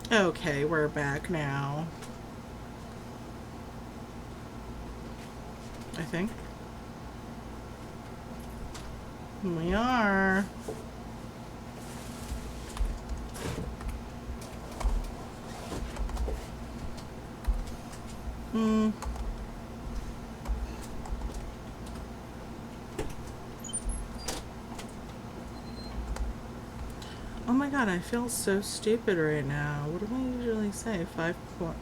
Okay, we're back now. I think. We are. Hmm. Oh my god, I feel so stupid right now. What do I usually say? 5.1.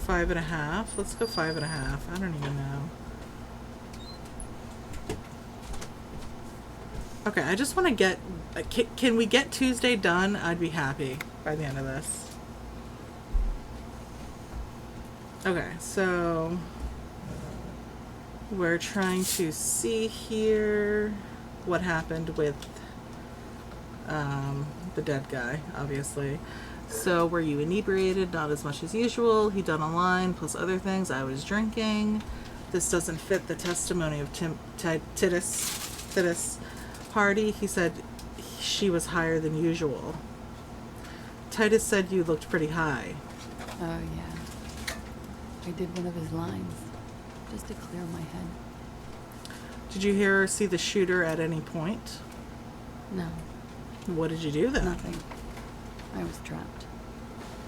5.5. Let's go 5.5. I don't even know. Okay, I just want to get. Can we get Tuesday done? I'd be happy by the end of this. Okay, so we're trying to see here what happened with the dead guy, obviously. So, were you inebriated? Not as much as usual. He done a line plus other things. I was drinking. This doesn't fit the testimony of Titus Hardy. He said she was higher than usual. Titus said you looked pretty high. Oh, yeah. I did one of his lines, just to clear my head. Did you hear or see the shooter at any point? No. What did you do then? Nothing. I was trapped.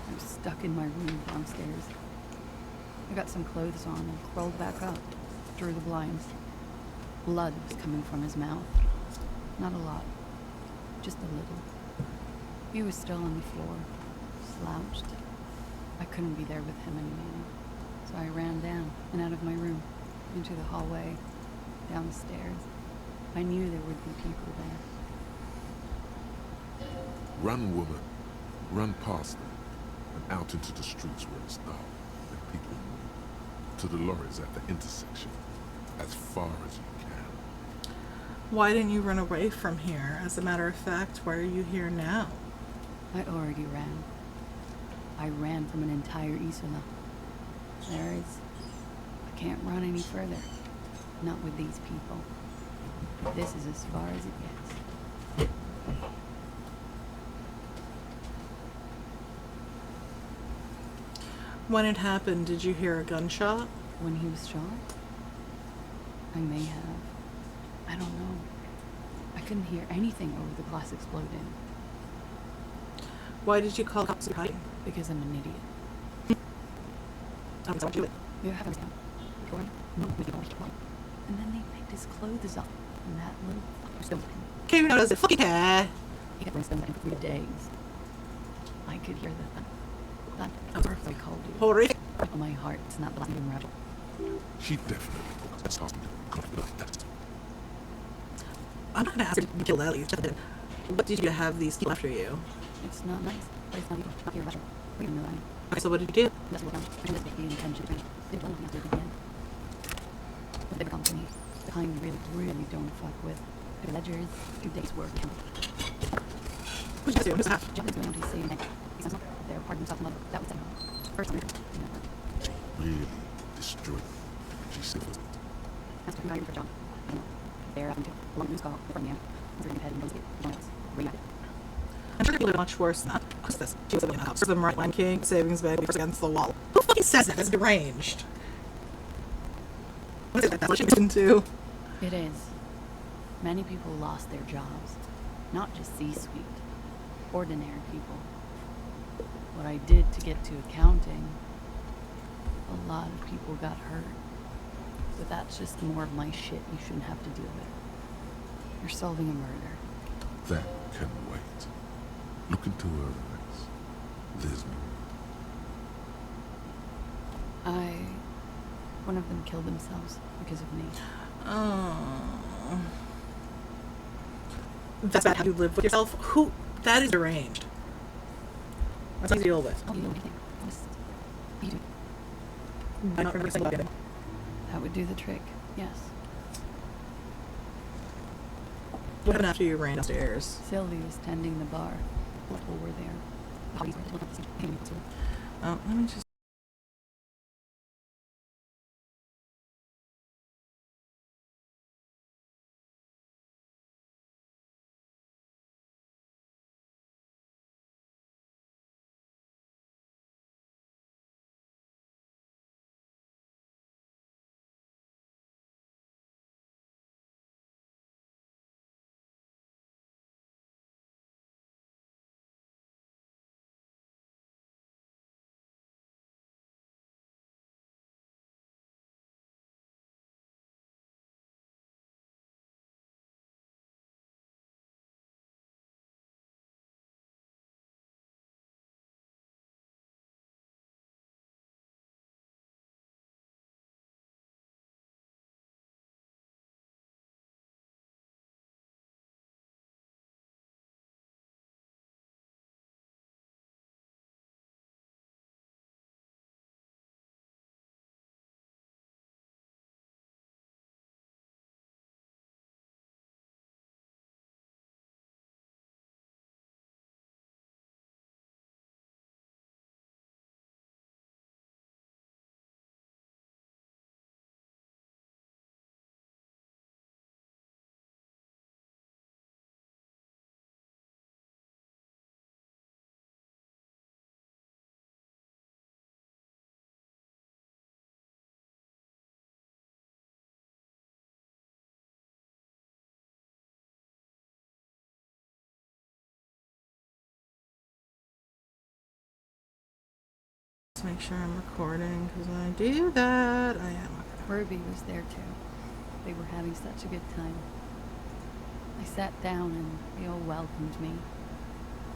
I was stuck in my room downstairs. I got some clothes on and crawled back up, through the blinds. Blood was coming from his mouth. Not a lot. Just a little. He was still on the floor, slouched. I couldn't be there with him anymore. So I ran down and out of my room, into the hallway, down the stairs. I knew there would be people there. Run, woman. Run past them and out into the streets where it's dark and people move. To the lorries at the intersection. As far as you can. Why didn't you run away from here? As a matter of fact, why are you here now? I already ran. I ran from an entire Isola. I can't run any further. Not with these people. This is as far as it gets. When it happened, did you hear a gunshot? When he was shot? I may have. I don't know. I couldn't hear anything over the glass exploding. Why did you call cops to hiding? Because I'm an idiot. I don't do it. You have to and then they picked his clothes up, and that little fucker stoned him. Okay, who knows it? Fucking care. He kept stoned him for 3 days. I could hear the thud. So I called you. Horrific. Oh, my heart's not blasting rebel. She definitely was asking to I'm not gonna ask her to kill Ellie. What did you have these people after you? It's not nice, but it's not even not your rebel. We don't know that. Okay, so what did you do? That's what I'm trying to intention. They don't have to do it again. With their company, the kind you really don't fuck with. Their ledgers, 2 days' work. Who's this? Who's that? Jeffrey's going to say that he's not there, pardon himself, mother. That was the first time. really destroyed me. She said it. That's what I'm for John. I know. They're having to long news call from him. He's going to head and those joints. React. I'm sure people are much worse than that. What's this? She was living in a house. Them right line king, savings bank, first against the wall. Who fucking says that? That's deranged. What is that? That's what she's into. It is. Many people lost their jobs. Not just C-suite. Ordinary people. What I did to get to accounting, a lot of people got hurt. But that's just more of my shit you shouldn't have to deal with. You're solving a murder. That can wait. Look into her eyes. There's more. One of them killed themselves because of me. Oh. That's not how you live with yourself? Who? That is deranged. That's easy to deal with. Oh, you know anything? Just you do. I'm not remembering about it. That would do the trick. Yes. What happened after you ran upstairs? Sylvie was tending the bar. People were there. Hobbies were Oh, let me just to make sure I'm recording, because when I do that, I am. Ruby was there too. They were having such a good time. I sat down and they all welcomed me.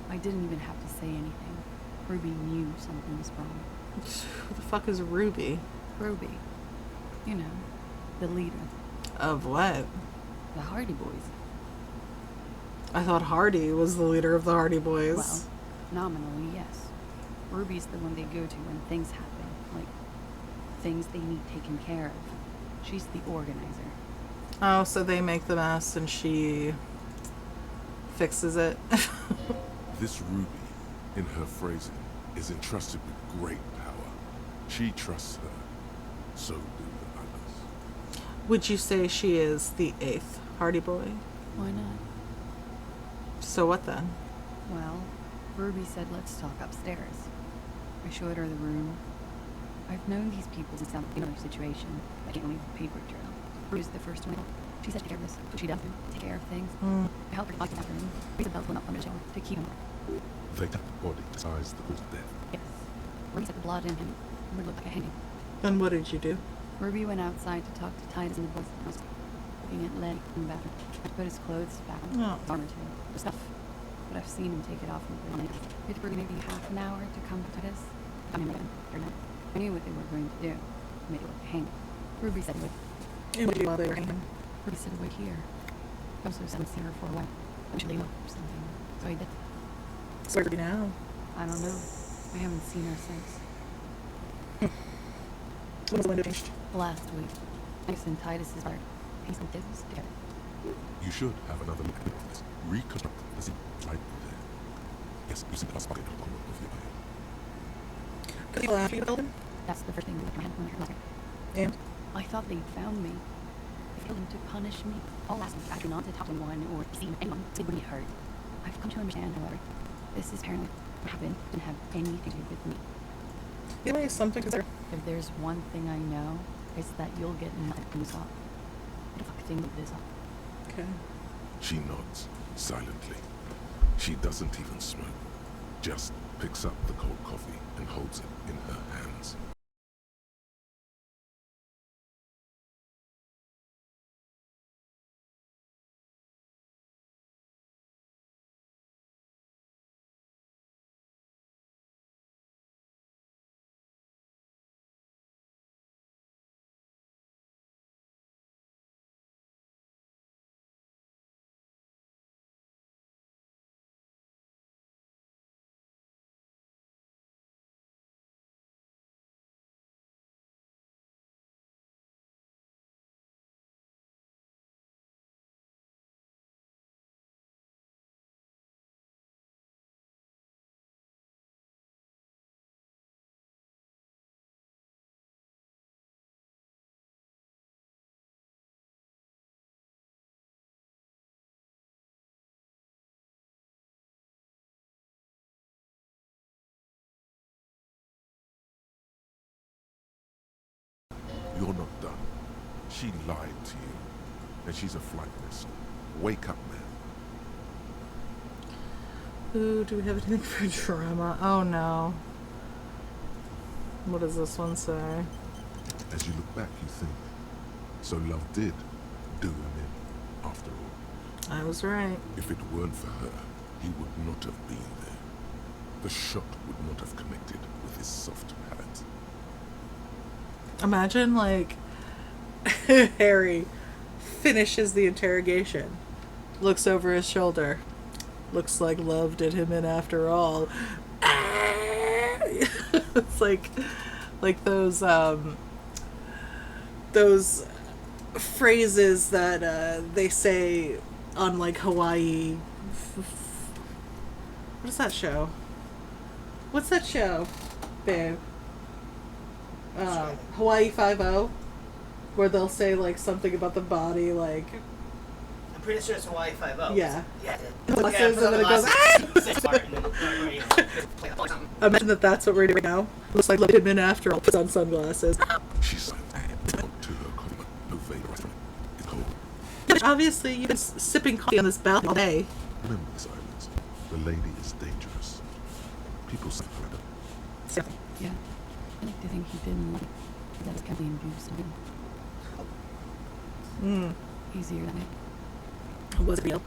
I didn't even have to say anything. Ruby knew something was wrong. Who the fuck is Ruby? Ruby, you know, the leader, Of what? the Hardy Boys. I thought Hardy was the leader of the Hardy Boys. Well, nominally, yes. Ruby's the one they go to when things happen, like things they need taken care of. She's the organizer. Oh, so they make the mess and she fixes it. This Ruby, in her phrasing, is entrusted with great power. She trusts her. So do the others. Would you say she is the 8th Hardy Boy? Why not? So what then? Well, Ruby said let's talk upstairs. I showed her the room. I've known these people since I'm in another situation. I can't leave a paper trail. Ruby's the first one. She said take care of this, so she does take care of things. I helped her to lock the bathroom. Raise the belt went up under the shower to keep him. They cut the body to size the cause of death. Yes. Ruby said the blood in him would look like a hanging. Then what did you do? Ruby went outside to talk to Titus in the boys' house, looking at Lenny in the bathroom. I put his clothes back on, Oh. his armor too, the stuff. But I've seen him take it off and put it on. It took Ruby maybe half an hour to come to Titus. I mean, I knew what they were going to do. Make it look like a hanging. Ruby said wait. And what did you do while they were hanging? Ruby said wait here. I also said see her for a while. We should leave up or something. So he did. So where are you now? I don't know. I haven't seen her since. When was the window changed? Last week. Titus and Titus's part. He's some kids together. You should have another look at this. Reconstruct the scene right there. Yes, you see the last bucket of the corner of your eye. Could people after you the building? That's the first thing that went through my head when I heard last night. And? I thought they'd found me. They failed to punish me. All last week, after not to talk to anyone or see anyone, so they wouldn't get hurt. I've come to understand, however, this is apparently what happened didn't have anything to do with me. You know something, because If there's one thing I know, it's that you'll get nothing from this up. What the fuck thing with this up? okay. She nods, silently. She doesn't even smoke. Just picks up the cold coffee and holds it in her hands. You're not done. She lied to you. And she's a flight risk. Wake up, man. Ooh, do we have anything for drama? Oh no. What does this one say? As you look back, you think, so love did do him in, after all. I was right. If it weren't for her, he would not have been there. The shot would not have connected with his soft palate. Imagine, like, Harry finishes the interrogation, looks over his shoulder. Looks like love did him in after all. It's like those phrases that they say on, like, Hawaii. What is that show? What's that show, babe? Hawaii 5-0, where they'll say, like, something about the body, like, I'm pretty sure it's Hawaii 5-0. yeah. Yeah. Glasses, and then it goes, Imagine that's what we're doing now. Looks like let him in after all. Puts on sunglasses. She signed to her coffee, no Vader restaurant. It's cold. Obviously, you've been sipping coffee on this balcony all day. Remember this island. The lady is dangerous. People say her. Yeah. I like to think he didn't like that his chemically induced something easier than it. Was it real?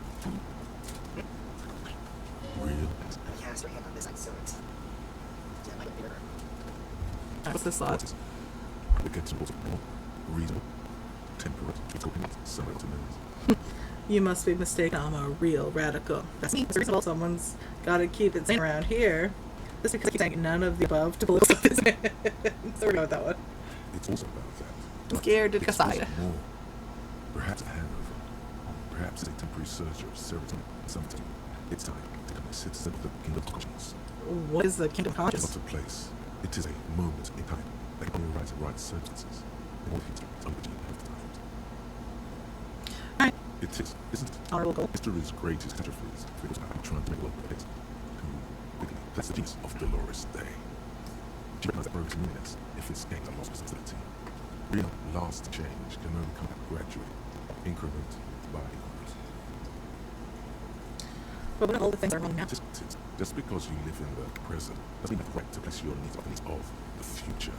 Real? Cast your hand on this side, so it's. Yeah, might be better. What's this What thought? is the get towards more reasonable, temperate, opinions, somewhere else in there. You must be mistaken. I'm a real radical. That's me. It's reasonable. Someone's got to keep it sane around here. This because I keep saying none of the above to blow up his hand. So we're going with that one. It's also about that. I'm scared to It's decide. also more. Perhaps a hangover. Perhaps a temporary surge of serotonin. Sometime. It's time to become a citizen of the kingdom of conscience. What is the kingdom of It's conscience? not a place. It is a moment in time that can only arise at right circumstances. In order to unbridge have time. Alright. It is, isn't it? Honorable goal. History's greatest catastrophes. It was about trying to make a lot of it. That's the genius of Dolores Day. She recognized that progress meaningless if its gains are lost responsibility. Real lasting change can only come gradually, increment by increment. But when all the things are wrong now. Just because you live in the present doesn't mean you have the right to place your needs on the needs of the future.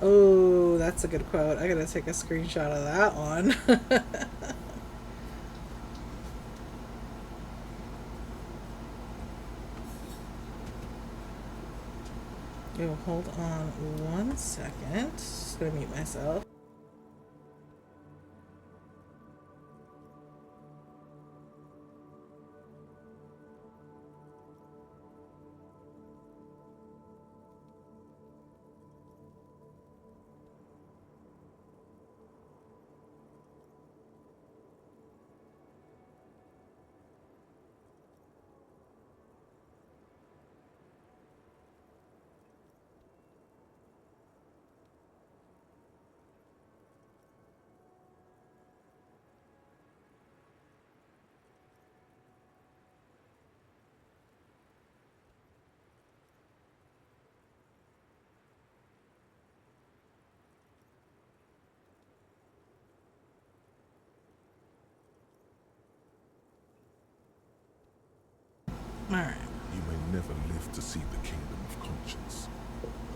Oh, that's a good quote. I gotta take a screenshot of that one. Yo, hold on 1 second. Just gonna mute myself. Alright. You may never live to see the kingdom of conscience.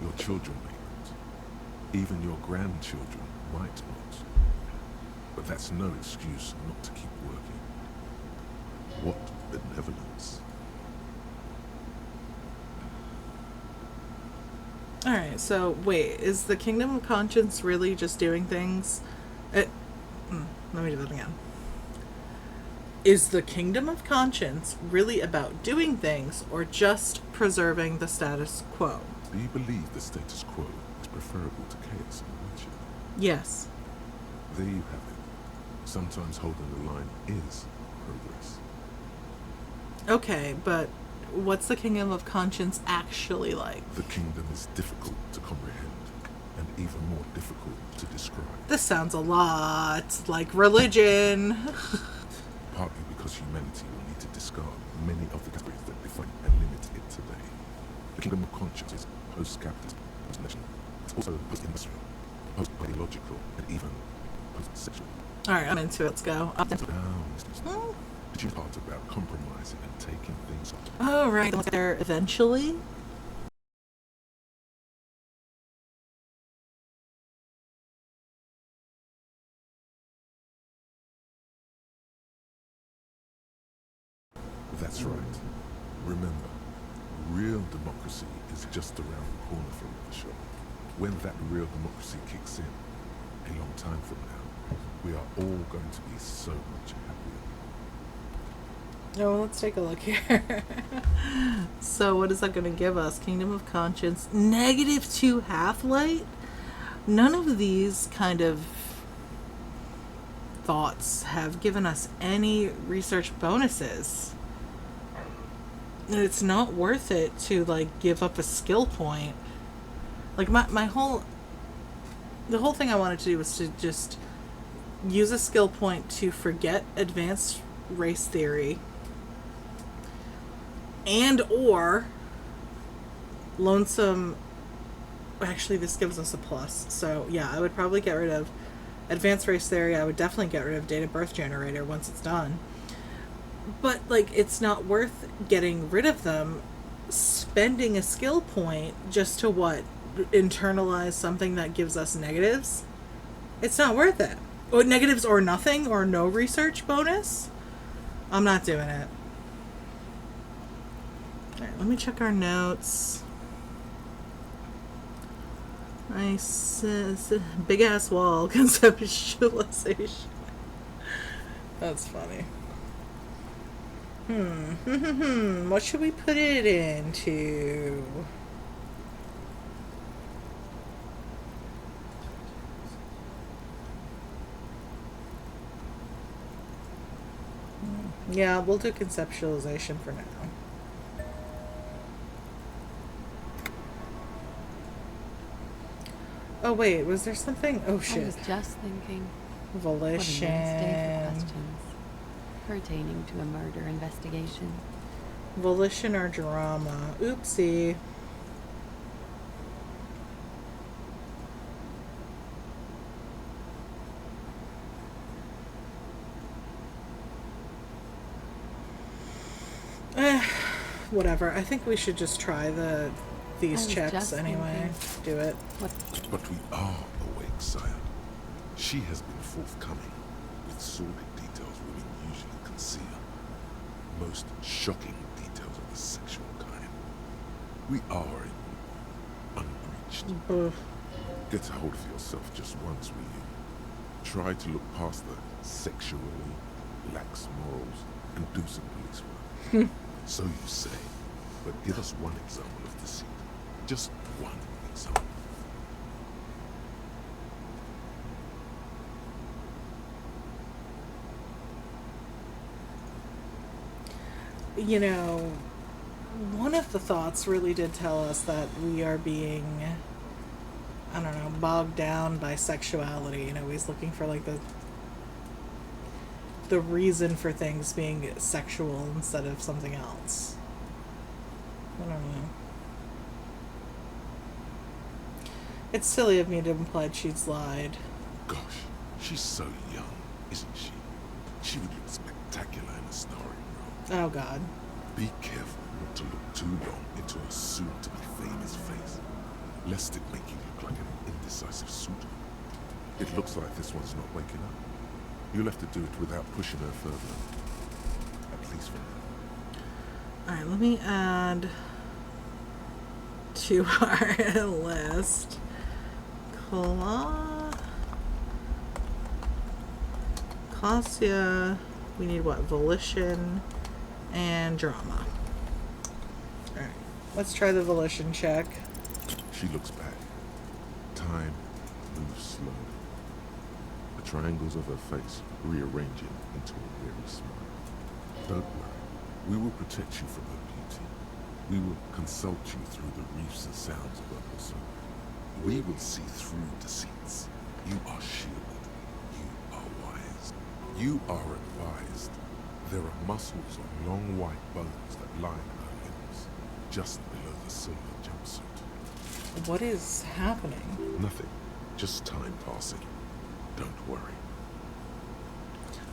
Your children may not. Even your grandchildren might not. But that's no excuse not to keep working. What benevolence. Alright, so wait, is the kingdom of conscience really just doing things? Let me do that again. Is the kingdom of conscience really about doing things or just preserving the status quo? Do you believe the status quo is preferable to chaos in nature? Yes. There you have it. Sometimes holding the line is progress. Okay, but what's the kingdom of conscience actually like? The kingdom is difficult to comprehend and even more difficult to describe. This sounds a lot like religion. Partly because humanity will need to discard many of the categories that define and limit it today. The kingdom of conscience is post-capitalist, post-national. It's also post-industrial, post-ideological, and even post-sexual. Alright, I'm into it. Let's go. Down, Mr. Did you part about compromising and taking things on? Alright, let's get there eventually. That's right. Remember, real democracy is just around the corner from the shop. When that real democracy kicks in, a long time from now, we are all going to be so much happier. Oh, let's take a look here. So what is that going to give us? Kingdom of Conscience, -2 half-light? None of these kind of thoughts have given us any research bonuses. And it's not worth it to, like, give up a skill point. Like, the whole thing I wanted to do was to just use a skill point to forget advanced race theory and or lonesome. Actually, this gives us a plus, so yeah, I would probably get rid of advanced race theory. I would definitely get rid of date of birth generator once it's done, but like, it's not worth getting rid of them, spending a skill point just to what, internalize something that gives us negatives. It's not worth it. Or negatives or nothing or no research bonus. I'm not doing it. Alright, let me check our notes. Nice big ass wall conceptualization. That's funny. What should we put it into? Yeah, we'll do conceptualization for now. Oh wait, was there something? Oh I shit. was just thinking, Volition. what a nice day for questions pertaining to a murder investigation. Volition or drama. Oopsie. Whatever. I think we should just try these I was checks just anyway. Do it. What? But we are awake, sire. She has been forthcoming with sordid details women usually conceal. Most shocking details of the sexual kind. We are unbreached. Ugh. Get a hold of yourself just once, will you? Try to look past the sexually lax morals and do some police work. So you say, but give us one example of deceit. Just one example. You know, one of the thoughts really did tell us that we are being, I don't know, bogged down by sexuality. You know, he's looking for like the reason for things being sexual instead of something else. I don't know. It's silly of me to imply she's lied. Gosh, she's so young, isn't she? She would look spectacular in a starring role. Oh god. Be careful not to look too long into her soon-to-be famous face, lest it make you look like an indecisive suitor. It looks like this one's not waking up. You'll have to do it without pushing her further. At least for now. Alright, let me add to our list. Clausia. We need what? Volition and drama. Alright, let's try the volition check. She looks back. Time moves slowly. The triangles of her face rearranging into a weary smile. Don't worry. We will protect you from her beauty. We will consult you through the reefs and sounds of her pursuit. We will see through deceits. You are shielded. You are wise. You are advised. There are muscles on long white bones that line her limbs, just below the silver jumpsuit. What is happening? Nothing. Just time passing. Don't worry.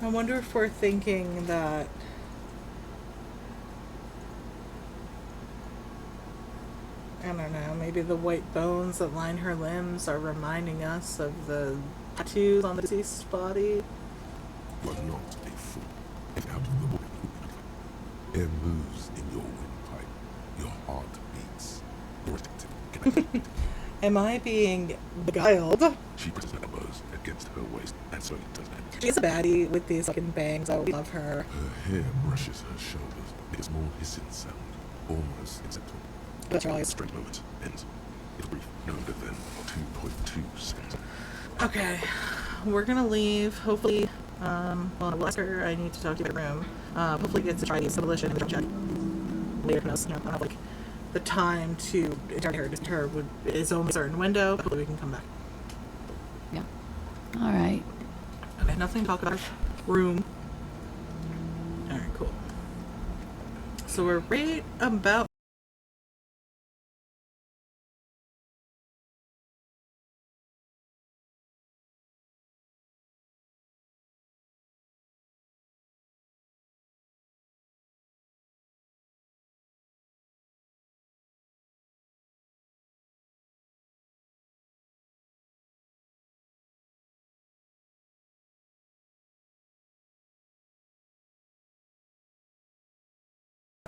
I wonder if we're thinking that I don't know, maybe the white bones that line her limbs are reminding us of the tattoos on the deceased body. You are not a fool. Get out of the way. air moves in your windpipe. Your heart beats. Am I being beguiled? She presses her elbows against her waist and slowly turns her head. She's a baddie with these fucking bangs. I love her. Her hair brushes her shoulders. It is more hissing sound, almost imperceptible. That's A right. straight moment ends. It's brief, no longer than 2.2 seconds. Okay, we're gonna leave. Hopefully, well, I'll ask her. I need to talk to your room. Hopefully, get to try the demolition and check later. Who knows? You know, I don't have like the time to interrogate her. Is only a certain window. Hopefully, we can come back. Yeah. All right. Okay, nothing to talk about. Room. All right, cool. So we're right about.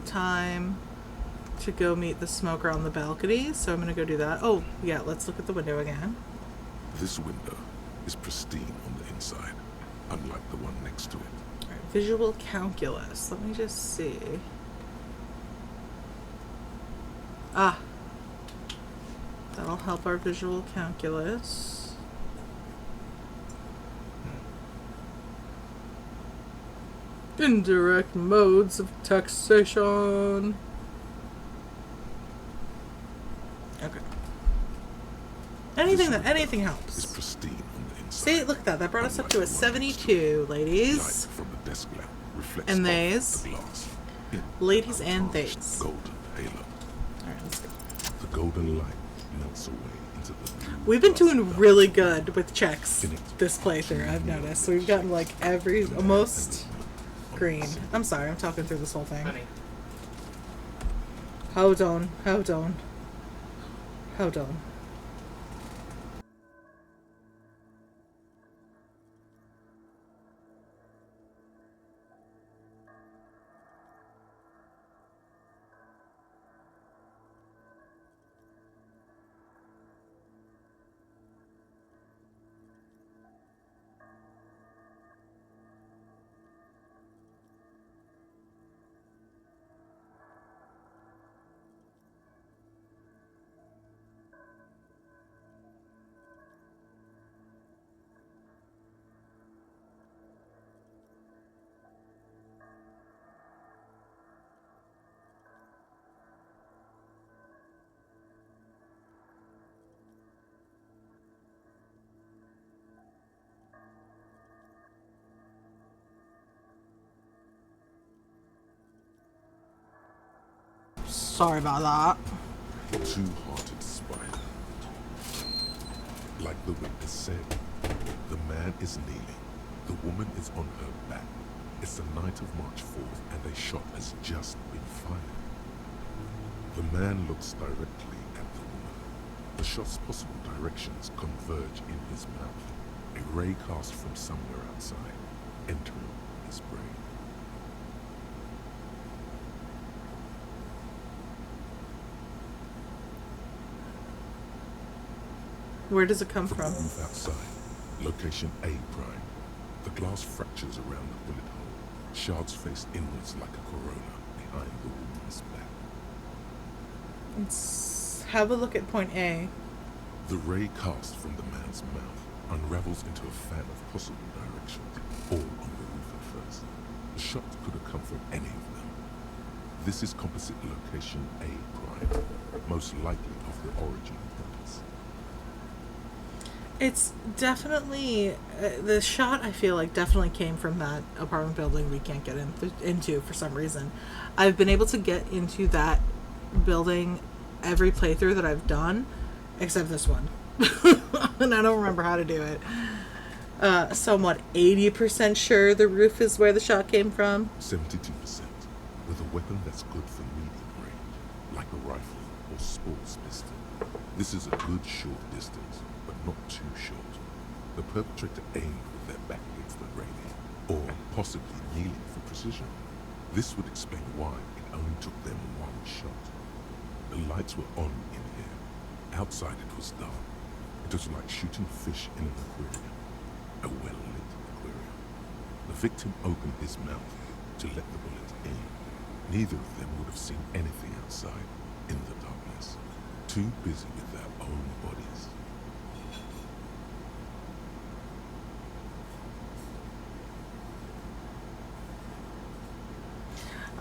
Time to go meet the smoker on the balcony, so I'm gonna go do that. Oh, yeah, let's look at the window again. This window is pristine on the inside, unlike the one next to it. All right, visual calculus. Let me just see. Ah, that'll help our visual calculus. Indirect modes of taxation. Okay. Anything Is helps. pristine on the inside. See, look at that. That brought us up to a Unlike the one next to 72, it. ladies. Light from the desk lamp reflects And off theys. the glass. In Ladies and untarnished theys. golden halo. Alright, let's go. The golden light melts away into the blue We've been glass doing of really darkness. good with checks this playthrough, I've noticed. We've gotten like every, almost green. I'm sorry, I'm talking through this whole thing. Hold on. Sorry about that. Two-hearted spider. Like the witness said, the man is kneeling, the woman is on her back. It's the night of March 4th and a shot has just been fired. The man looks directly at the woman. The shot's possible directions converge in his mouth, a ray cast from somewhere outside, entering his brain. Where does it come From from? the roof outside, location A prime. The glass fractures around the bullet hole. Shards face inwards like a corona behind the woman's back. Let's have a look at point A. The ray cast from the man's mouth unravels into a fan of possible directions, all on the roof at first. The shot could have come from any of them. This is composite location A prime, most likely of the origin points. It's definitely the shot. I feel like definitely came from that apartment building we can't get into for some reason. I've been able to get into that building every playthrough that I've done, except this one, and I don't remember how to do it. Somewhat 80% sure the roof is where the shot came from. 72%, with a weapon that's good for medium range, like a rifle or sports pistol. This is a good short distance, but not too short. The perpetrator aimed with their back against the railing, or possibly kneeling for precision. This would explain why it only took them one shot. The lights were on in here. Outside it was dark. It was like shooting fish in an aquarium. A well-lit aquarium. The victim opened his mouth to let the bullet in. Neither of them would have seen anything outside in the darkness. Too busy with their own bodies.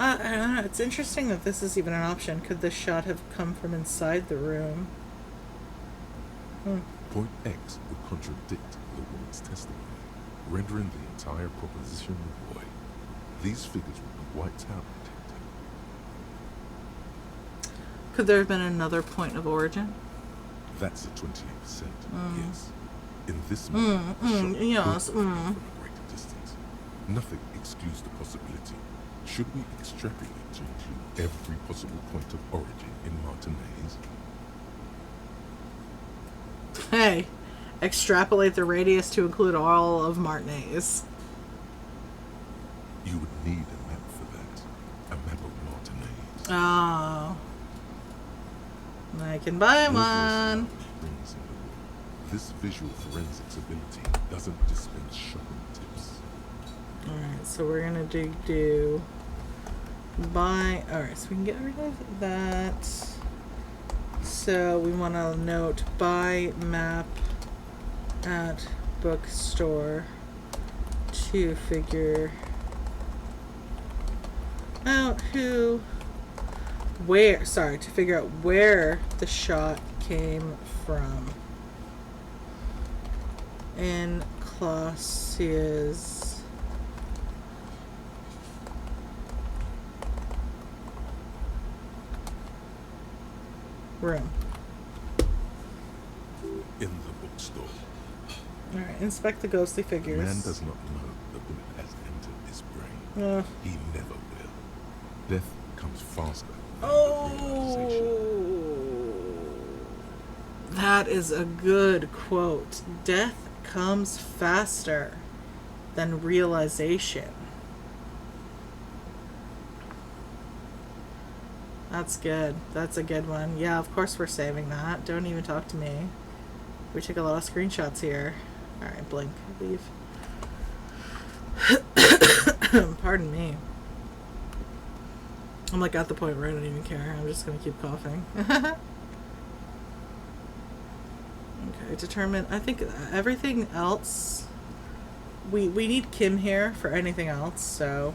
I don't know. It's interesting that this is even an option. Could this shot have come from inside the room? Point X would contradict the woman's testimony, rendering the entire proposition void. These figures would be wiped out, Detective. Could there have been another point of origin? That's a 28%, yes. In this moment, the shot could yes, have come from a greater distance. Nothing excludes the possibility. Should we extrapolate to include every possible point of origin in Martinez? Hey, extrapolate the radius to include all of Martinez. You would need a map for that. A map of Martinez. Oh. I can buy Your voice one. rings in the room. This visual forensics ability doesn't dispense shopping tips. Alright, so we're gonna do buy. Alright, so we can get rid of that. So we want to note buy map at bookstore to figure out to figure out where the shot came from in Clausia's room. In the bookstore, Alright, inspect the ghostly figures. man does not know the bullet has entered his brain. He never will. Death comes faster than the realization. That is a good quote. Death comes faster than realization. That's good. That's a good one. Yeah, of course we're saving that. Don't even talk to me. We take a lot of screenshots here. Alright, blink. Leave. Pardon me. I'm like at the point where I don't even care. I'm just gonna keep coughing. Okay, determine. I think everything else. We need Kim here for anything else, so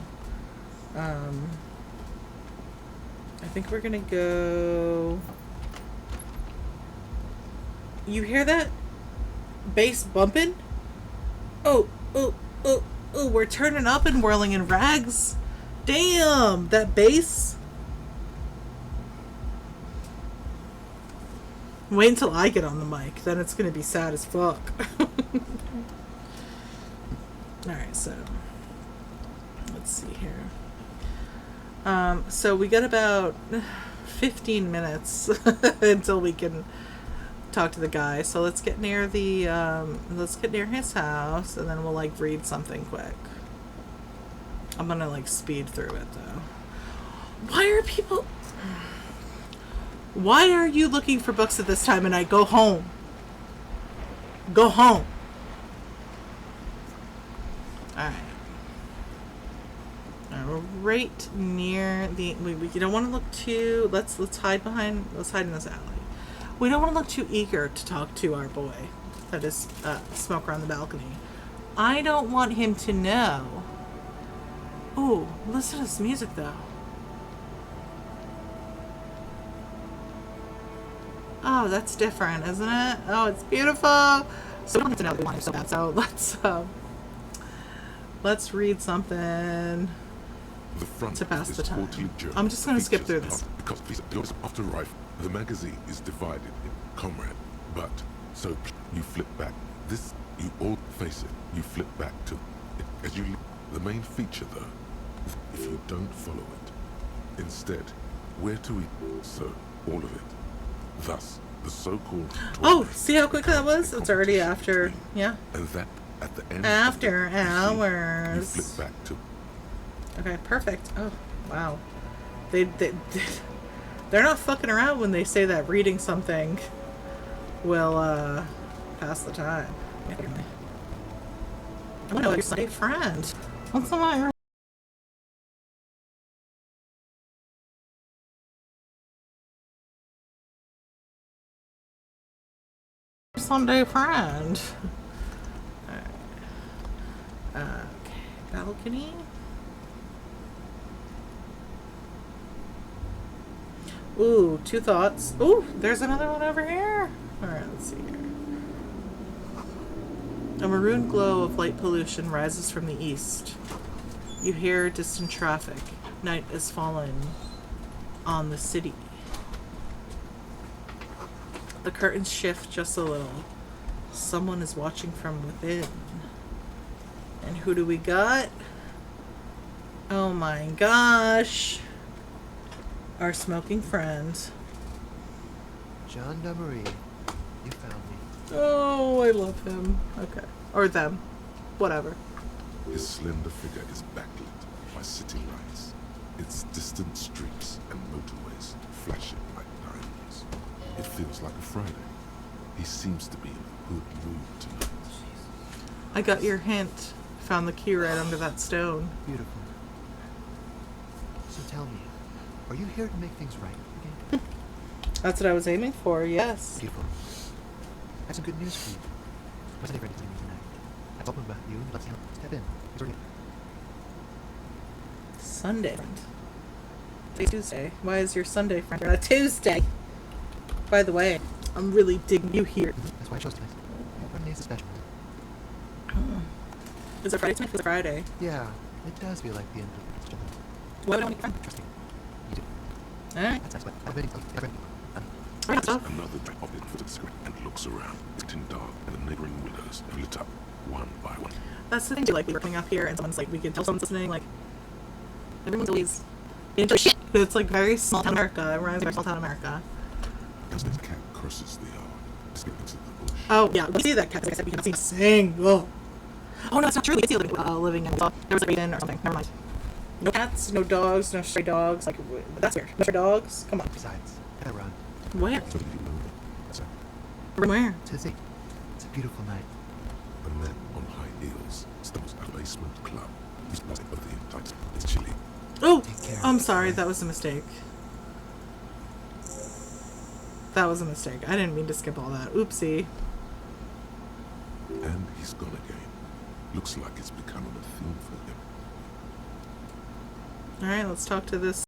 I think we're gonna go. You hear that bass bumping? Oh, we're turning up and whirling in rags. Damn, that bass. Wait until I get on the mic, then it's gonna be sad as fuck. Alright, so let's see here. So we got about 15 minutes until we can talk to the guy. So let's get near the let's get near his house, and then we'll like read something quick. I'm gonna like speed through it though. Why are you looking for books at this time of night? Go home. Go home. Alright. We're right near the. We don't want to look too. Let's hide in this alley. We don't want to look too eager to talk to our boy that is smoke around the balcony. I don't want him to know. Ooh, listen to this music though. Oh, that's different, isn't it? Oh, it's beautiful. So we don't have to know that we want him so bad. So let's read something. The front To pass of the this time. quarterly journal I'm just gonna skip features through this. Because after arrival, the magazine is divided in comrade, but so you flip back. This you all face it. You flip back to it as you. The main feature, though, if you don't follow it, instead, where to eat? So all of it. Thus, the so-called. Oh, see how quick that was? It's already after. Yeah. And that at the end. After of it, you see, hours. You flip back to. Okay, perfect. Oh, wow. They're not fucking around when they say that reading something will, pass the time. I want to know your Sunday friend. What's the matter? Sunday friend. Okay, balcony. Ooh, two thoughts. Ooh, there's another one over here. Alright, let's see here. A maroon glow of light pollution rises from the east. You hear distant traffic. Night has fallen on the city. The curtains shift just a little. Someone is watching from within. And who do we got? Oh my gosh. Our smoking friend. John Marie, you found me. Oh, I love him. Okay. Or them. Whatever. His slender figure is backlit by city lights, its distant streets and motorways flashing like diamonds. It feels like a Friday. He seems to be in a good mood tonight. I got your hint. Found the key right under that stone. Beautiful. So tell me, are you here to make things right again? That's what I was aiming for, yes. Beautiful. I have some good news for you. My Sunday friend is leaving tonight. I told him about you and let's step in. He's already... Sunday friend. Today's Tuesday. Why is your Sunday friend on a Tuesday? By the way, I'm really digging you here. That's why I chose tonight. Friday is special. Is it Friday tonight? It's Friday. Yeah, it does feel like the end of the Why would I want to friend? Trust me. You do. Alright. That's nice, but I'm waiting. Okay, friend. Alright, stuff. Another drink of it for the cigarette and looks around. It's getting dark and the neighboring windows are lit up one by one. That's the thing too, like we were coming up here and someone's like, we can tell someone's listening, like everyone's always into shit. It's like very small town America. It reminds me of small town America. As the cat crosses the yard, escaping into the bush. Oh yeah, we see that cat. Like I said, we cannot see a sing. Oh no, it's not true. We see a living animal. There was a reason or something. Never mind. No cats, no dogs, no stray dogs. Like that's weird. No stray dogs. Come on. Besides, can I run? Where? So did you know that? So, From where? To see. It's a beautiful night. a man on high heels stumbles at a basement club. He's nothing but the entitlement. It's chilly. Oh, Take care. I'm sorry. That was a mistake. That was a mistake. I didn't mean to skip all that. Oopsie. And he's gone again. Looks like it's becoming a theme for him. All right, let's talk to this.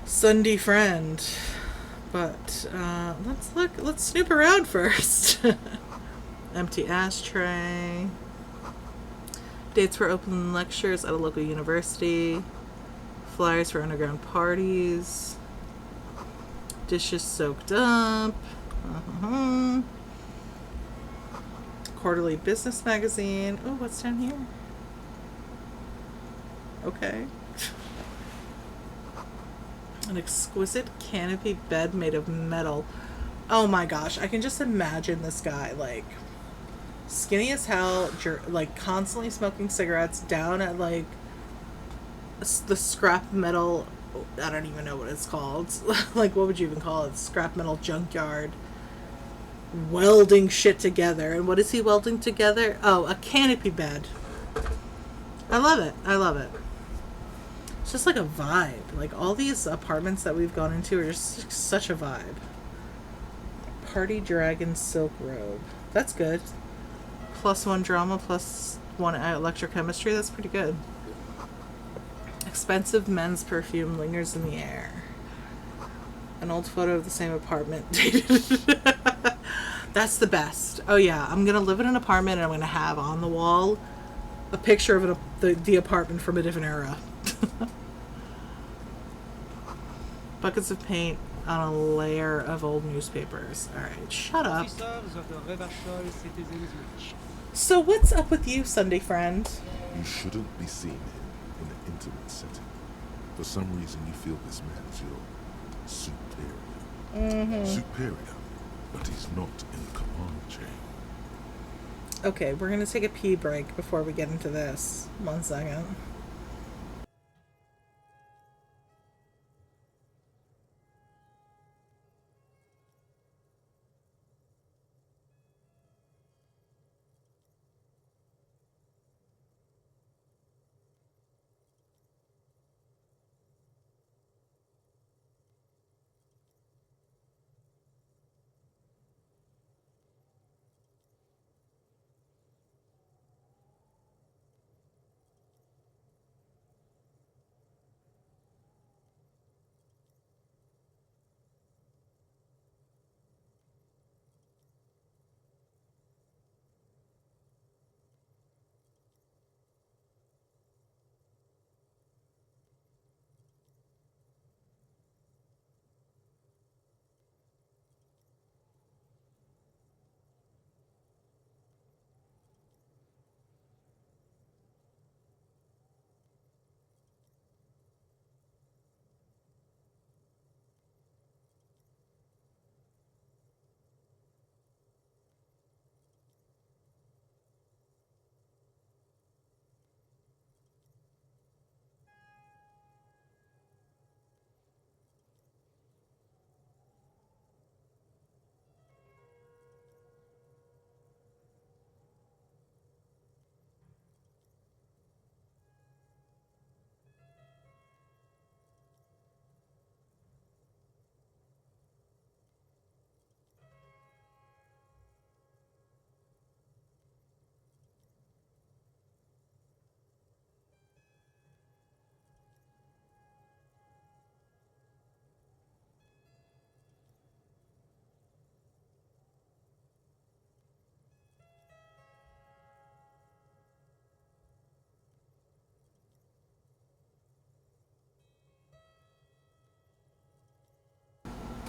Sunday friend. But let's snoop around first. Empty ashtray. Dates for open lectures at a local university. Flyers for underground parties. Dishes soaked up. Uh-huh. Quarterly business magazine. Oh, what's down here? Okay. An exquisite canopy bed made of metal. Oh my gosh, I can just imagine this guy, like, skinny as hell, like, constantly smoking cigarettes down at, like, the scrap metal, I don't even know what it's called. Like, what would you even call it? Scrap metal junkyard. Welding shit together. And what is he welding together? Oh, a canopy bed. I love it. I love it. It's just like a vibe. Like all these apartments that we've gone into are just such a vibe. Party Dragon Silk Robe. That's good. +1 drama, +1 electrochemistry. That's pretty good. Expensive men's perfume lingers in the air. An old photo of the same apartment. That's the best. Oh yeah, I'm gonna live in an apartment and I'm gonna have on the wall a picture of the apartment from a different era. Buckets of paint on a layer of old newspapers. Alright, shut up. So what's up with you, Sunday friend? You shouldn't be seen here in an intimate setting. For some reason, you feel this man is your superior. Superior, but he's not in the command chain. Okay, we're gonna take a pee break before we get into this. 1 second.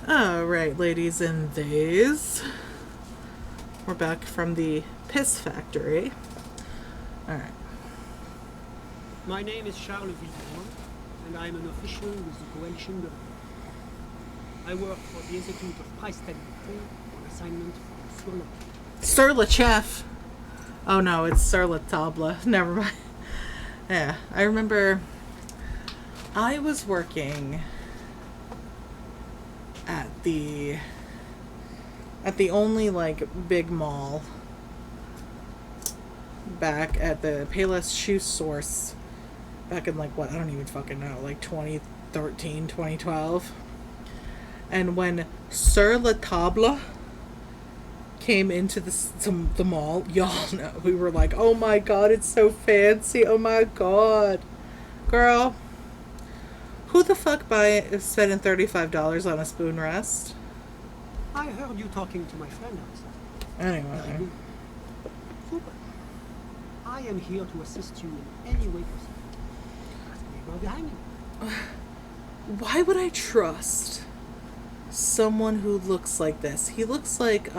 Alright, ladies and theys. We're back from the piss factory. Alright. My name is Charles Villon, and I am an official with the Coalition Government. I work for the Institute of Price Stability on assignment from Sur le Chef. Oh no, it's Sur la Table. Never mind. Yeah, I remember I was working at the only like big mall back at the Payless Shoe Source back in like what, I don't even fucking know, like 2013, 2012. And when Sur la Table came into the mall, y'all know, we were like, oh my god, it's so fancy, oh my god. Girl, who the fuck spending $35 on a spoon rest? I heard you talking to my friend outside. Anyway. Super. I am here to assist you in any way possible. Ask me about the hanging. Why would I trust someone who looks like this? He looks like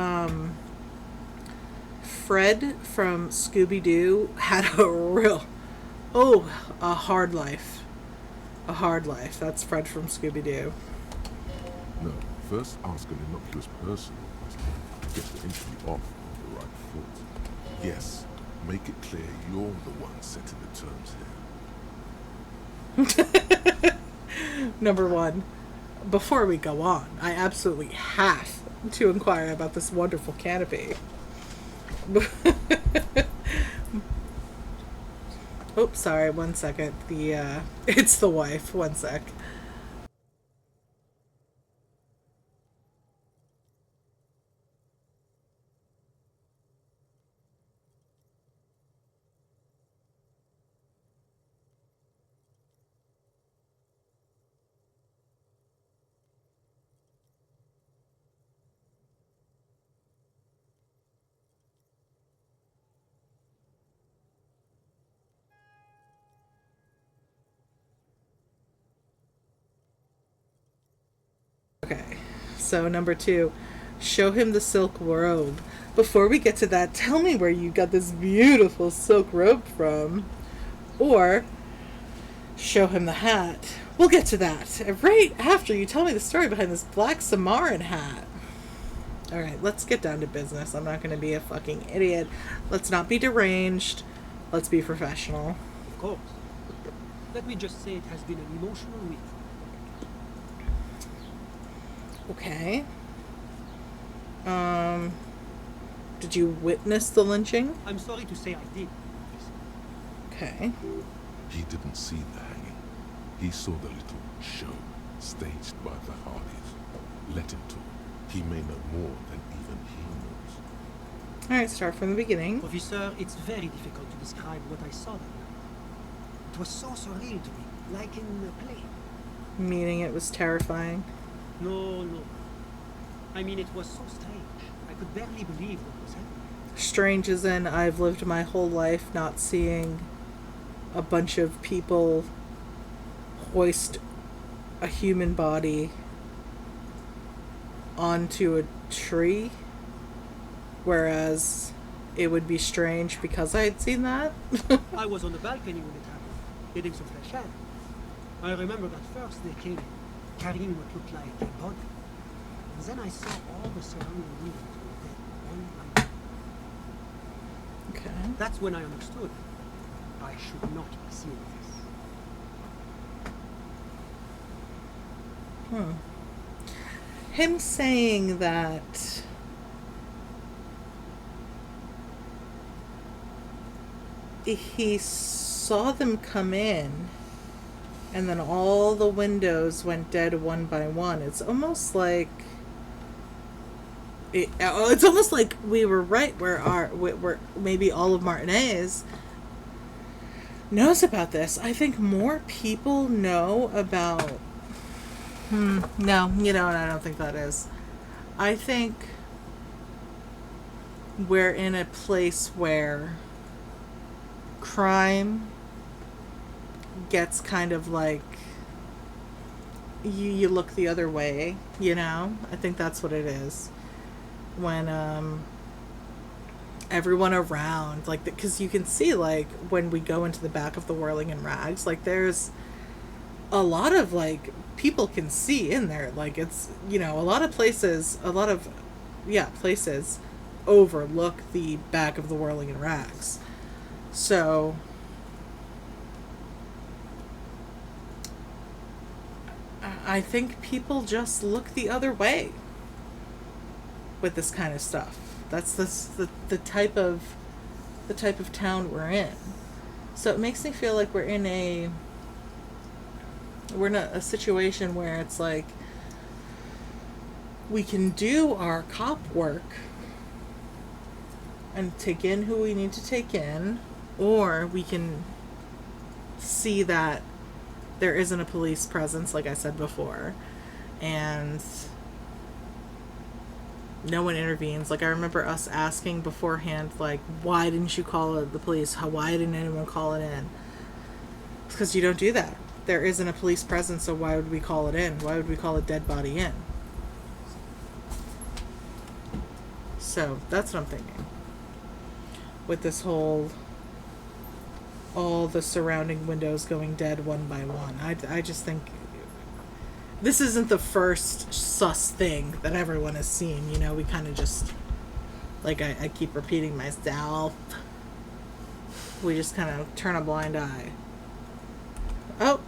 Fred from Scooby-Doo had a hard life. A hard life. That's Fred from Scooby-Doo. No, first ask an innocuous person to get the interview off on the right foot. Yes, make it clear you're the one setting the terms here. Number one, before we go on, I absolutely have to inquire about this wonderful canopy. Oops, sorry, 1 second. It's the wife. 1 sec. Okay, so number 2, show him the silk robe. Before we get to that, tell me where you got this beautiful silk robe from. Or, show him the hat. We'll get to that right after you tell me the story behind this black Samaran hat. Alright, let's get down to business. I'm not going to be a fucking idiot. Let's not be deranged. Let's be professional. Of course. Let me just say it has been an emotional week. Okay. Did you witness the lynching? I'm sorry to say I did. Okay. He didn't see the hanging. He saw the little show staged by the Hardys. Let him talk. He may know more than even he knows. Alright, start from the beginning. Officer, it's very difficult to describe what I saw that night. It was so surreal to me, like in a play. Meaning it was terrifying. No. I mean, it was so strange. I could barely believe what was happening. Strange as in I've lived my whole life not seeing a bunch of people hoist a human body onto a tree, whereas it would be strange because I had seen that. I was on the balcony when it happened, getting some fresh air. I remember that first they came in, carrying what looked like a body. And then I saw all the surrounding windows were dead, one by one. Okay. That's when I understood. I should not be seeing this. Him saying that he saw them come in and then all the windows went dead one by one. It's almost like it's almost like we were right where maybe all of Martinez knows about this. I think more people know about no, you know what, I don't think that is. I think we're in a place where crime gets kind of like you look the other way, you know? I think that's what it is. When everyone around, like, because you can see, like, when we go into the back of the Whirling in Rags, like, there's a lot of, like, people can see in there. Like, it's, you know, a lot of places overlook the back of the Whirling in Rags. So I think people just look the other way with this kind of stuff. That's the type of town we're in. So it makes me feel like we're in a situation where it's like we can do our cop work and take in who we need to take in, or we can see that there isn't a police presence, like I said before, and no one intervenes. Like, I remember us asking beforehand, like, why didn't you call the police? Why didn't anyone call it in? It's because you don't do that. There isn't a police presence, so why would we call it in? Why would we call a dead body in? So that's what I'm thinking with this whole, all the surrounding windows going dead one by one. I just think this isn't the first sus thing that everyone has seen. You know, we kind of just, like, I keep repeating myself, we just kind of turn a blind eye. Oh,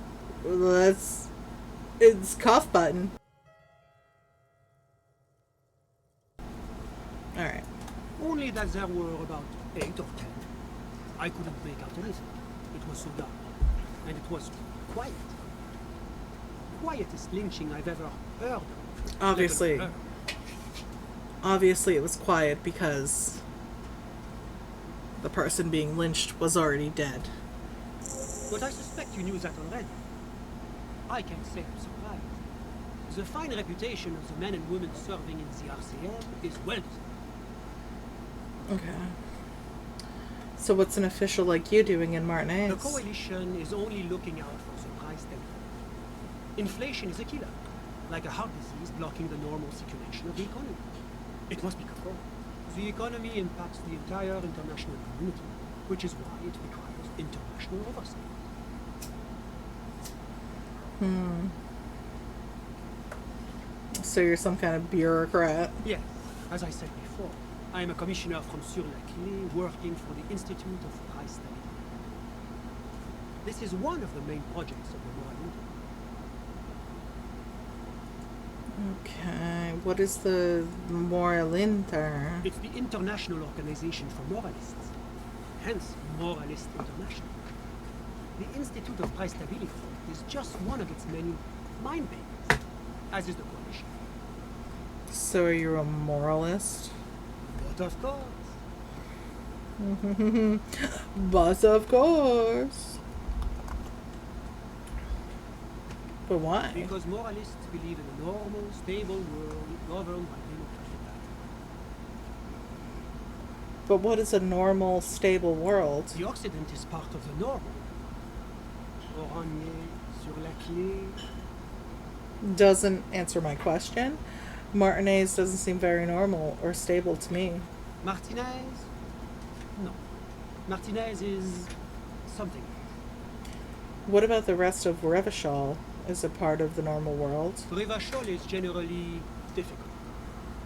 it's cuff button. Alright. Only that there were about 8 or 10. I couldn't make out anything. It was so dark. And it was quiet. Quietest lynching I've ever heard of. Obviously it was quiet because the person being lynched was already dead. But I suspect you knew that already. I can't say I'm surprised. The fine reputation of the men and women serving in the RCM is well deserved. Okay. So what's an official like you doing in Martinez? The coalition is only looking out for the price tag. Inflation is a killer. like a heart disease blocking the normal circulation of the economy. It must be controlled. The economy impacts the entire international community, which is why it requires international oversight. So you're some kind of bureaucrat. Yes, as I said before, I am a commissioner from Sur-la-Clé working for the Institute of Price Stability. This is one of the main projects of the Moral Inter. Okay, what is the Moral Inter? It's the international organization for moralists, hence Moralist International. The Institute of Price Stability is just one of its many mind babies, as is the coalition. So are you a moralist? But of course, But of course. But why? because moralists believe in a normal, stable world governed by democratic values. But what is a normal, stable world? The Occident is part of the normal. Oranje, Sur-la-Clé. Doesn't answer my question. Martinez doesn't seem very normal or stable to me. Martinez? No. Martinez is something. What about the rest of Revachol? Is it part of the normal world? Revachol is generally difficult.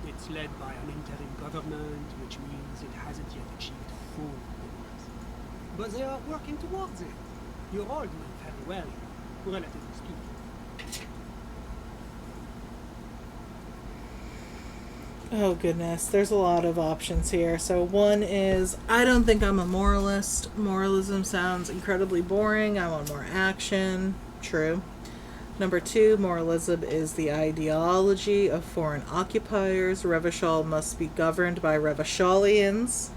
It's led by an interim government, which means it hasn't yet achieved full independence. But they are working towards it. You're all doing very well here, relatively speaking. Oh goodness, there's a lot of options here. So one is, I don't think I'm a moralist. Moralism sounds incredibly boring. I want more action. True. Number 2, moralism is the ideology of foreign occupiers. Revachol must be governed by Revacholians.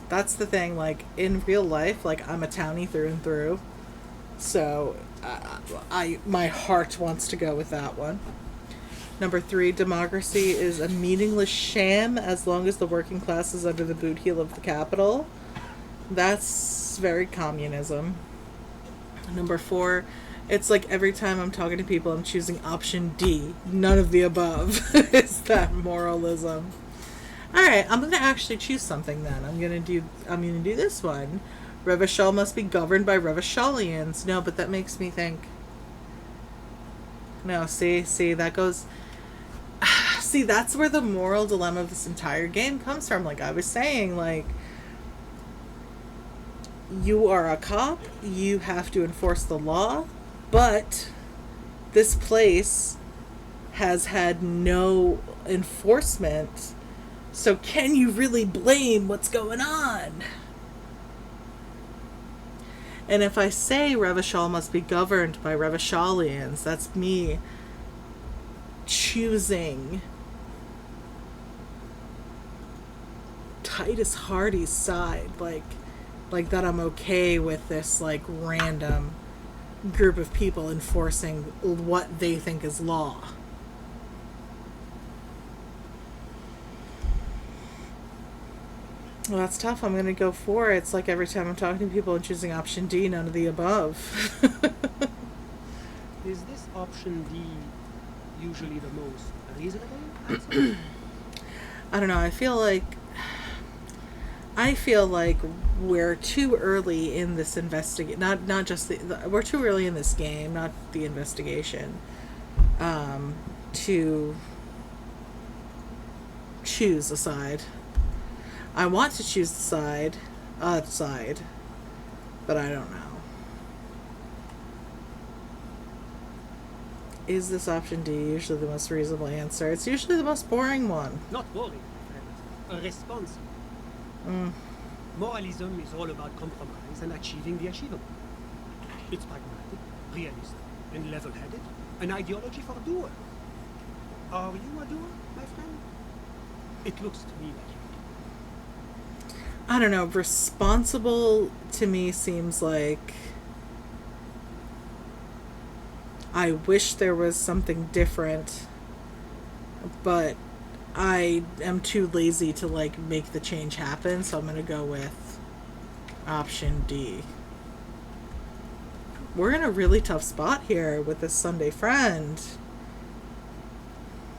That's the thing, like, in real life, like, I'm a townie through and through. So, my heart wants to go with that one. Number 3, democracy is a meaningless sham as long as the working class is under the boot heel of the capital. That's very communism. Number 4, it's like every time I'm talking to people, I'm choosing option D. None of the above. Is that moralism? Alright, I'm gonna actually choose something then. I'm gonna do this one. Revachol must be governed by Revacholians. No, but that makes me think. No, see, that goes. See, that's where the moral dilemma of this entire game comes from. Like I was saying, like, you are a cop, you have to enforce the law, but this place has had no enforcement, so can you really blame what's going on? And if I say Revachol must be governed by Revacholians, that's me choosing Titus Hardy's side, like that I'm okay with this, like, random group of people enforcing what they think is law. Well, that's tough. I'm gonna go for it. It's like every time I'm talking to people and choosing option D, none of the above. Is this option D usually the most reasonable answer? I don't know. I feel like we're too early in this not just we're too early in this game, not the investigation, to choose a side. I want to choose the side, but I don't know. Is this option D usually the most reasonable answer? It's usually the most boring one. Not boring, my friend. Responsible. Moralism is all about compromise and achieving the achievable. It's pragmatic, realistic, and level-headed. An ideology for doers. Are you a doer, my friend? It looks to me like you. I don't know. Responsible to me seems like I wish there was something different, but I am too lazy to, like, make the change happen, so I'm gonna go with option D. we're in a really tough spot here with this Sunday friend.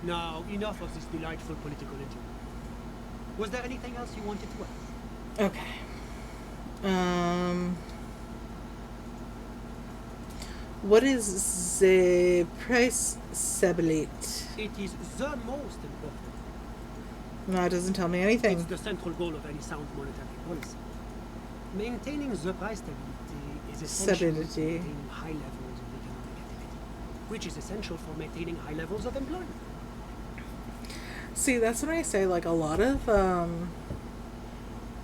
Now, enough of this delightful political interview. Was there anything else you wanted to ask? Okay. What is the price stability? It is the most important. No, it doesn't tell me anything. It's the central goal of any sound monetary policy. Maintaining the price stability is essential to Stability. maintaining high levels of economic activity, which is essential for maintaining high levels of employment. See, that's when I say, like, a lot of,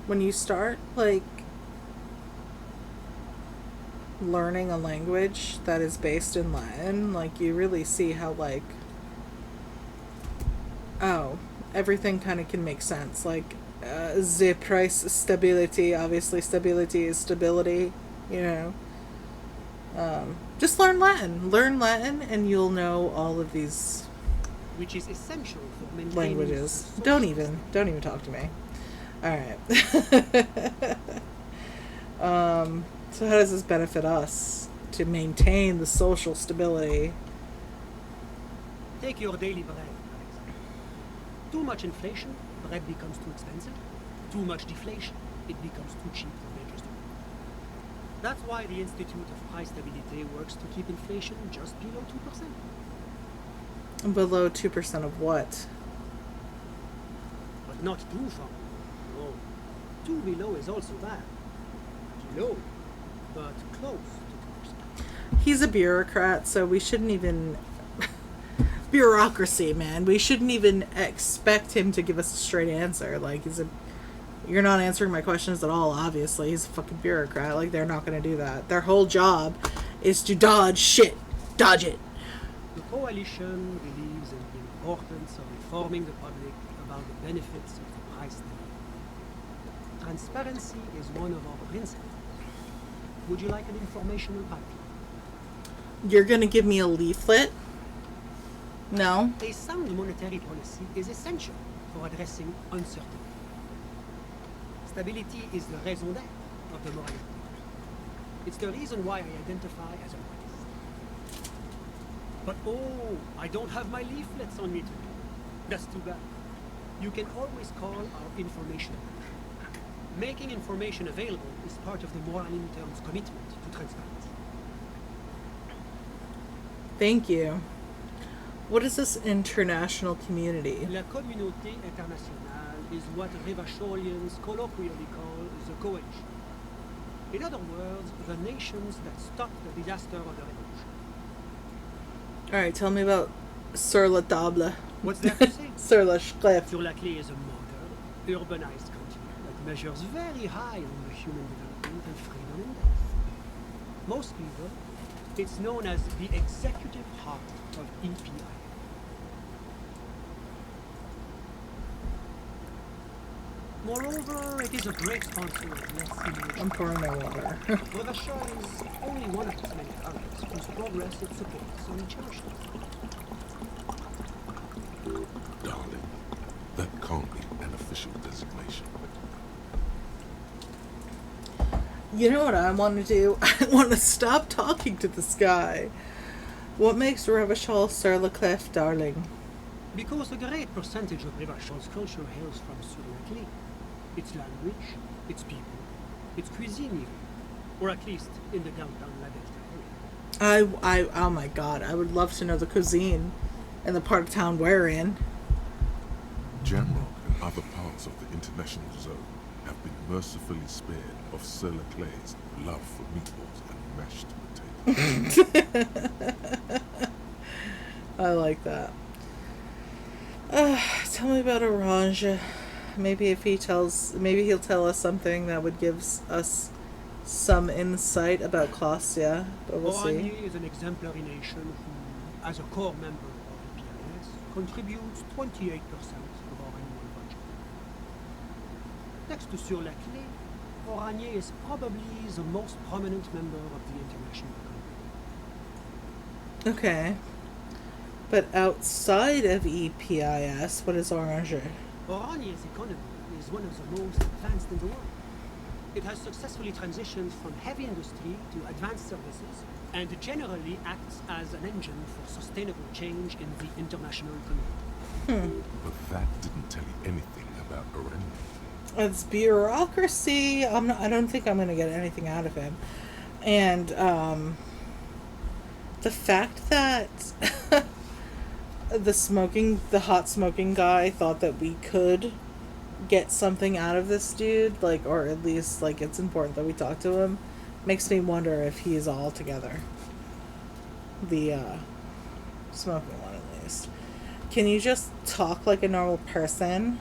when you start, like, learning a language that is based in Latin, like, you really see how, like, oh, everything kind of can make sense. Like, the price stability, obviously stability is stability, you know. Just learn Latin. Learn Latin and you'll know all of these Which is essential for maintaining languages. the Don't social even talk to me. Alright. So how does this benefit us to maintain the social stability? Take your daily bread, Alexander. Too much inflation, bread becomes too expensive. Too much deflation, it becomes too cheap for bakers to make. That's why the Institute of Price Stability works to keep inflation just below 2%. Below 2% of what? But not too far. No. Too below is also bad. Too low, but close to 2%. He's a bureaucrat, so we shouldn't even... Bureaucracy, man. We shouldn't even expect him to give us a straight answer. Like, you're not answering my questions at all, obviously. He's a fucking bureaucrat. Like, they're not going to do that. Their whole job is to dodge shit. Dodge it. The coalition believes in the importance of informing the public about the benefits of the price stability. Transparency is one of our principles. Would you like an informational pamphlet? You're going to give me a leaflet? No? A sound monetary policy is essential for addressing uncertainty. Stability is the raison d'être of the morality. It's the reason why I identify as a monarchist. But oh, I don't have my leaflets on me today. That's too bad. You can always call our information. Making information available is part of the moral intern's commitment to transparency. Thank you. What is this international community? La communauté internationale is what Revacholians colloquially call the coalition. In other words, the nations that stopped the disaster of the revolution. Alright, tell me about Sur la Table. What's there to say? Sur la Cliff. Sur la Clé is a modern, urbanized country that measures very high on the human development and freedom index. Most people, it's known as the executive heart of EPI. Moreover, it is a great sponsor of less I'm pouring my water. Revachol is only one of its many targets whose progress it supports and cherishes. Darling, that can't be an official designation. You know what I want to do? I want to stop talking to this guy. What makes Revachol Sur la Cliff, darling? Because a great percentage of Revachol's culture hails from Sur la Clé. Its language, its people, its cuisine even. Or at least in the downtown La Delta area. Oh my god, I would love to know the cuisine in the part of town we're in. Jamrock and other parts of the international zone have been mercifully spared of Sir Leclerc's love for meatballs and mashed potatoes. I like that. Tell me about Orange. Maybe he'll tell us something that would give us some insight about Clausia, but we'll see. Oranje is an exemplary nation who, as a core member of the PIS, contributes 28% of our annual budget. Next to Sur la Clé, Oranje is probably the most prominent member of the international economy. Okay. But outside of EPIS, what is Orange? Oranje's economy is one of the most advanced in the world. It has successfully transitioned from heavy industry to advanced services and generally acts as an engine for sustainable change in the international community. But that didn't tell you anything about Oren. It's bureaucracy. I don't think I'm gonna get anything out of him. And the fact that the hot smoking guy thought that we could get something out of this dude, like, or at least like it's important that we talk to him, makes me wonder if he's all together. The smoking one, at least. Can you just talk like a normal person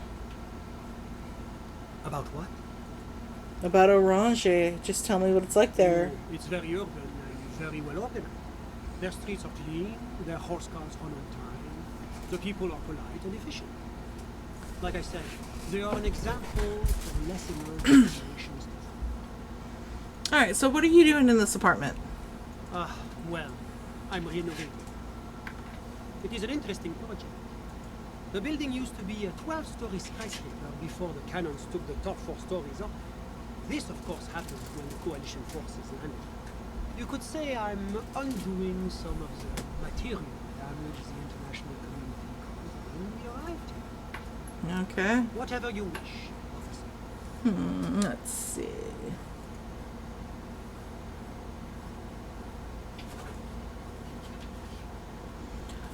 About what? about Orange? Just tell me what it's like there. Oh, it's very urban and very well organized. Their streets are clean, their horse cars run on time, the people are polite and efficient. Like I said, they are an example of lesson learned from generations before. Alright, so what are you doing in this apartment? Well, I'm renovating. It is an interesting project. The building used to be a 12-story skyscraper before the cannons took the top 4 stories up. This, of course, happened when the coalition forces landed. You could say I'm undoing some of the material damage the international community caused when we arrived here. Okay. Whatever you wish, officer. Let's see.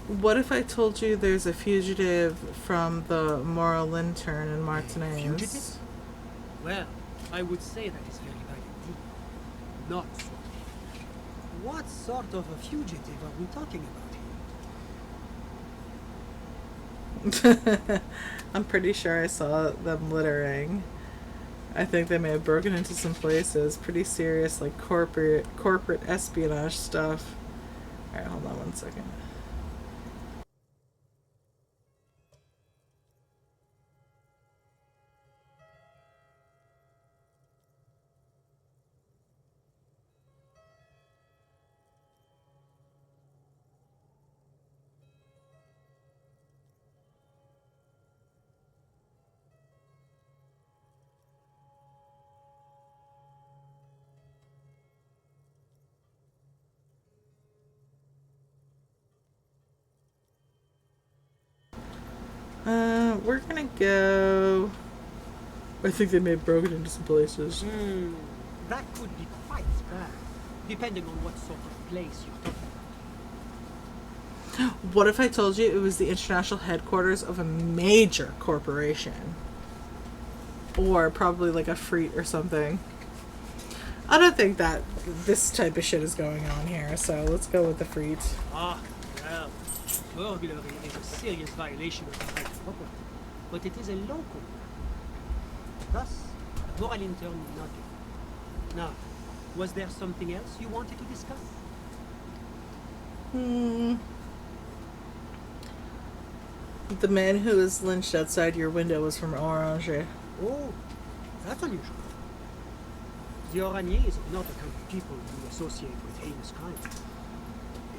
What if I told you there's a fugitive from the Moral Lintern in Martinez? Fugitive? Well, I would say that is very bad indeed. Not so. What sort of a fugitive are we talking about here? I'm pretty sure I saw them littering. I think they may have broken into some places. Pretty serious, like corporate espionage stuff. Alright, hold on one second. We're gonna go. I think they may have broken into some places. That could be quite bad, depending on what sort of place you're talking about. What if I told you it was the international headquarters of a major corporation? Or probably like a freet or something. I don't think that this type of shit is going on here, so let's go with the freet. Well, burglary is a serious violation of the right to property, but it is a local one. Thus, the moral intern will not get it. Now, was there something else you wanted to discuss? The man who was lynched outside your window was from Orange. Oh, that's unusual. The Oraniers are not the kind of people you associate with heinous crimes.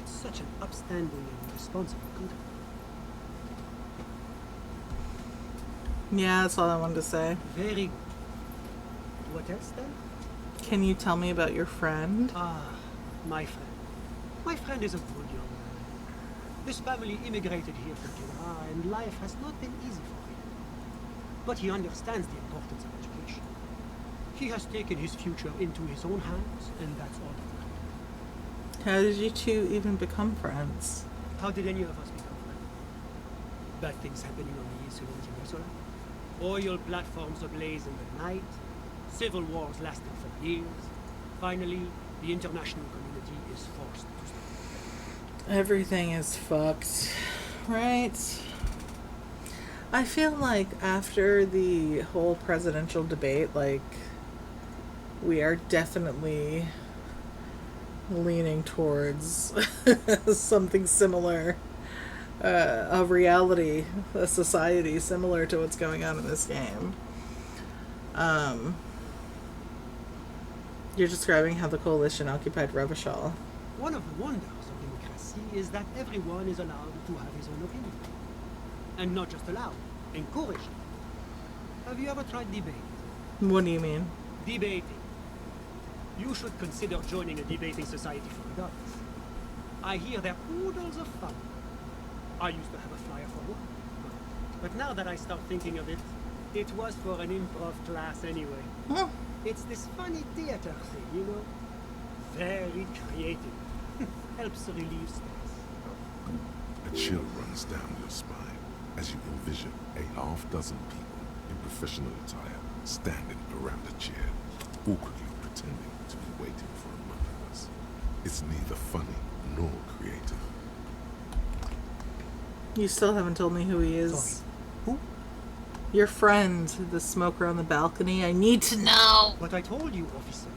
It's such an upstanding and responsible country. Yeah, that's all I wanted to say. Very good. What else then? Can you tell me about your friend? My friend. My friend is a good young man. This family immigrated here from Canada, and life has not been easy for him. But he understands the importance of education. He has taken his future into his own hands, and that's all that matters. How did you two even become friends? How did any of us become friends? Bad things happening on the Elysium Peninsula. Oil platforms ablaze in the night. Civil wars lasting for years. Finally, the international community is forced to stop. Everything is fucked, right? I feel like after the whole presidential debate, like, we are definitely leaning towards something similar, a reality, a society similar to what's going on in this game. You're describing how the coalition occupied Revachol. One of the wonders of democracy is that everyone is allowed to have his own opinion. And not just allowed, encouraged. Have you ever tried debate? What do you mean? Debating. You should consider joining a debating society for adults. I hear they're oodles of fun. I used to have a flyer for one. But now that I start thinking of it, it was for an improv class anyway. Hmm. It's this funny theater thing, you know? Very creative. Helps relieve stress. A chill runs down your spine as you envision a half-dozen people in professional attire standing around a chair, awkwardly pretending to be waiting for among us. It's neither funny nor creative. You still haven't told me who he is. Sorry. Who? Your friend, the smoker on the balcony. I need to know. What I told you, officer.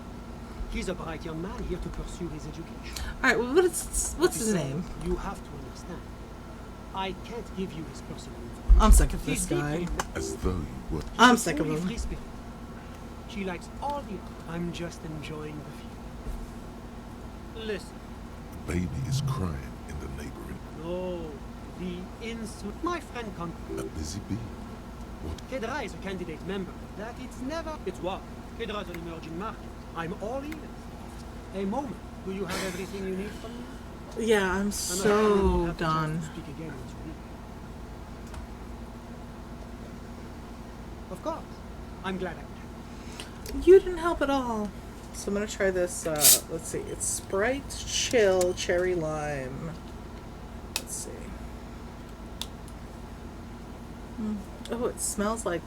He's a bright young man here to pursue his education. Alright, well, what's his Officer, name? You have to understand. I can't give you his personal information. I'm sick of this He's guy. deeply- As though you would. I'm She's sick of fully him. free spirit. She likes all the. I'm just enjoying the view. Listen. The baby is crying in the neighboring. No, the insult. My friend A busy bee. What? Kedra is a candidate member. That it's never. It's what? Kedra is an emerging market. I'm all ears. A moment. Do you have everything you need from me? Yeah, I'm I'm so afraid we won't have the chance done. to speak again once you leave. Of course. I'm glad I could help. You didn't help at all. So I'm gonna try this, let's see, it's Sprite Chill Cherry Lime. Let's see. Oh, it smells like...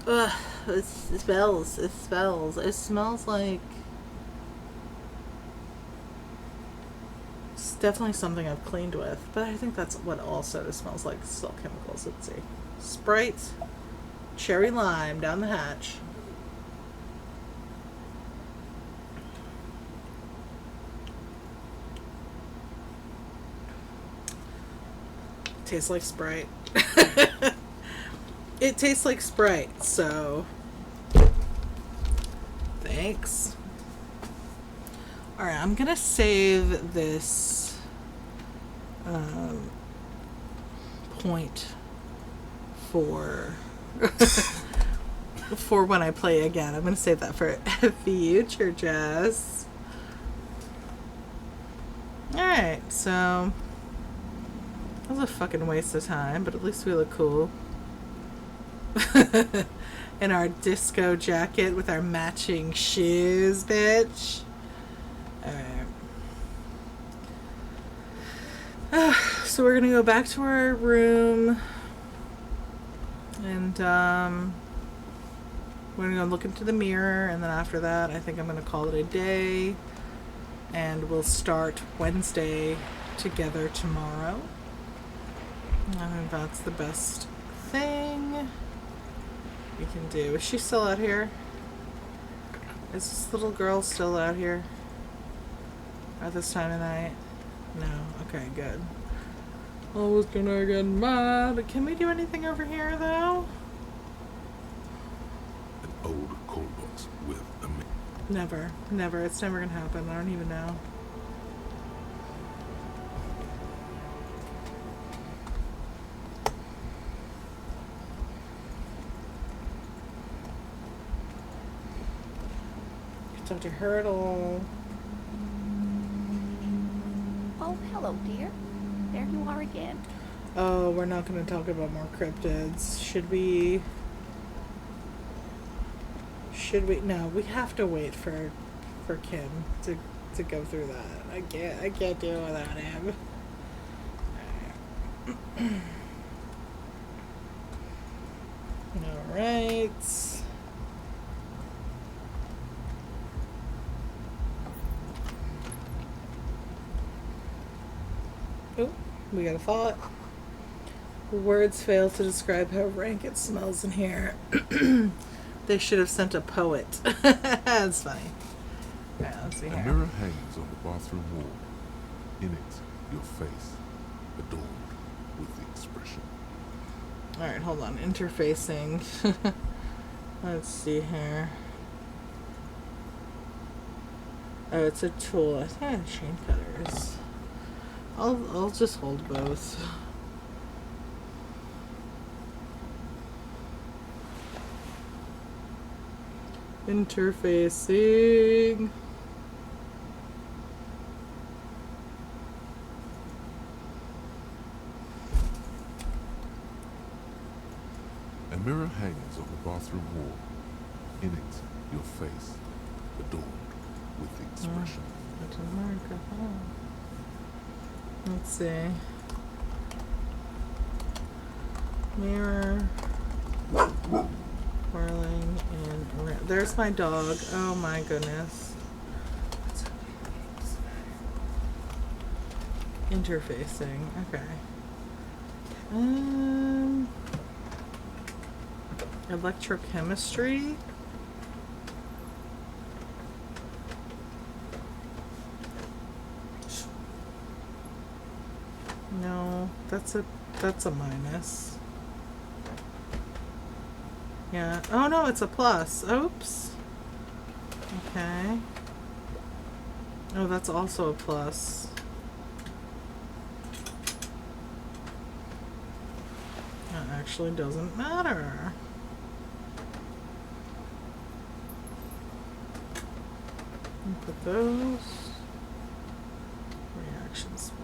Ugh, it smells like... It's definitely something I've cleaned with, but I think that's what all soda smells like, still chemicals. Let's see. Sprite Cherry Lime down the hatch. Tastes like Sprite. It tastes like Sprite, so thanks. Alright, I'm gonna save this point for for when I play again. I'm gonna save that for future Jess. Alright, so that was a fucking waste of time, but at least we look cool. In our disco jacket with our matching shoes, bitch. Alright. So we're gonna go back to our room. And, we're gonna go look into the mirror, and then after that, I think I'm gonna call it a day. And we'll start Wednesday together tomorrow. I think that's the best thing we can do. Is she still out here? Is this little girl still out here at this time of night? No. Okay, good. I was gonna get mad. Can we do anything over here, though? An old coal box with a... Never. Never. It's never gonna happen. I don't even know. Dr. Hurdle. Oh, hello, dear. There you are again. Oh, we're not going to talk about more cryptids. Should we? No, we have to wait for Kim to go through that. I can't do it without him. All right. Oh, we got a thought. Words fail to describe how rank it smells in here. They should have sent a poet. That's funny. Alright, let's see A here. mirror hangs on the bathroom wall. In it, your face, adorned with the expression. Alright, hold on. Interfacing. Let's see here. Oh, it's a tool. I think I have chain cutters. I'll just hold both. Interfacing. A mirror hangs on the bathroom wall. In it, your face, adorned with the expression. Captain America. Oh. Let's see. Mirror. Whirling and around. There's my dog. Oh my goodness. Interfacing. Okay. Electrochemistry. No, that's a minus. Yeah. Oh no, it's a plus. Oops. Okay. Oh, that's also a plus. That actually doesn't matter. Put those. Reaction speed.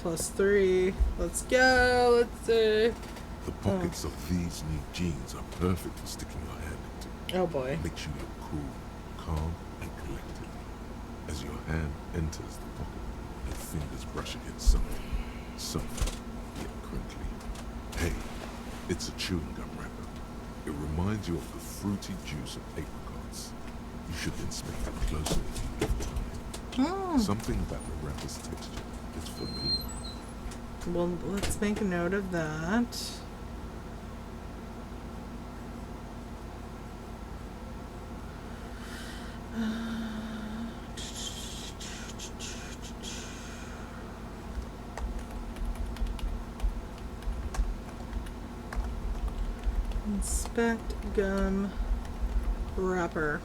+3. Let's go. Let's see. The pockets of these new jeans are perfect for sticking your hand into. Oh boy. Makes you look cool, calm, and collected. As your hand enters the pocket, your fingers brush against something, soft yet crinkly. Hey, it's a chewing gum wrapper. It reminds you of the fruity juice of apricots. You should inspect it closely if you have time. Something about the wrapper's texture is familiar. Well, let's make a note of that. Inspect gum wrapper.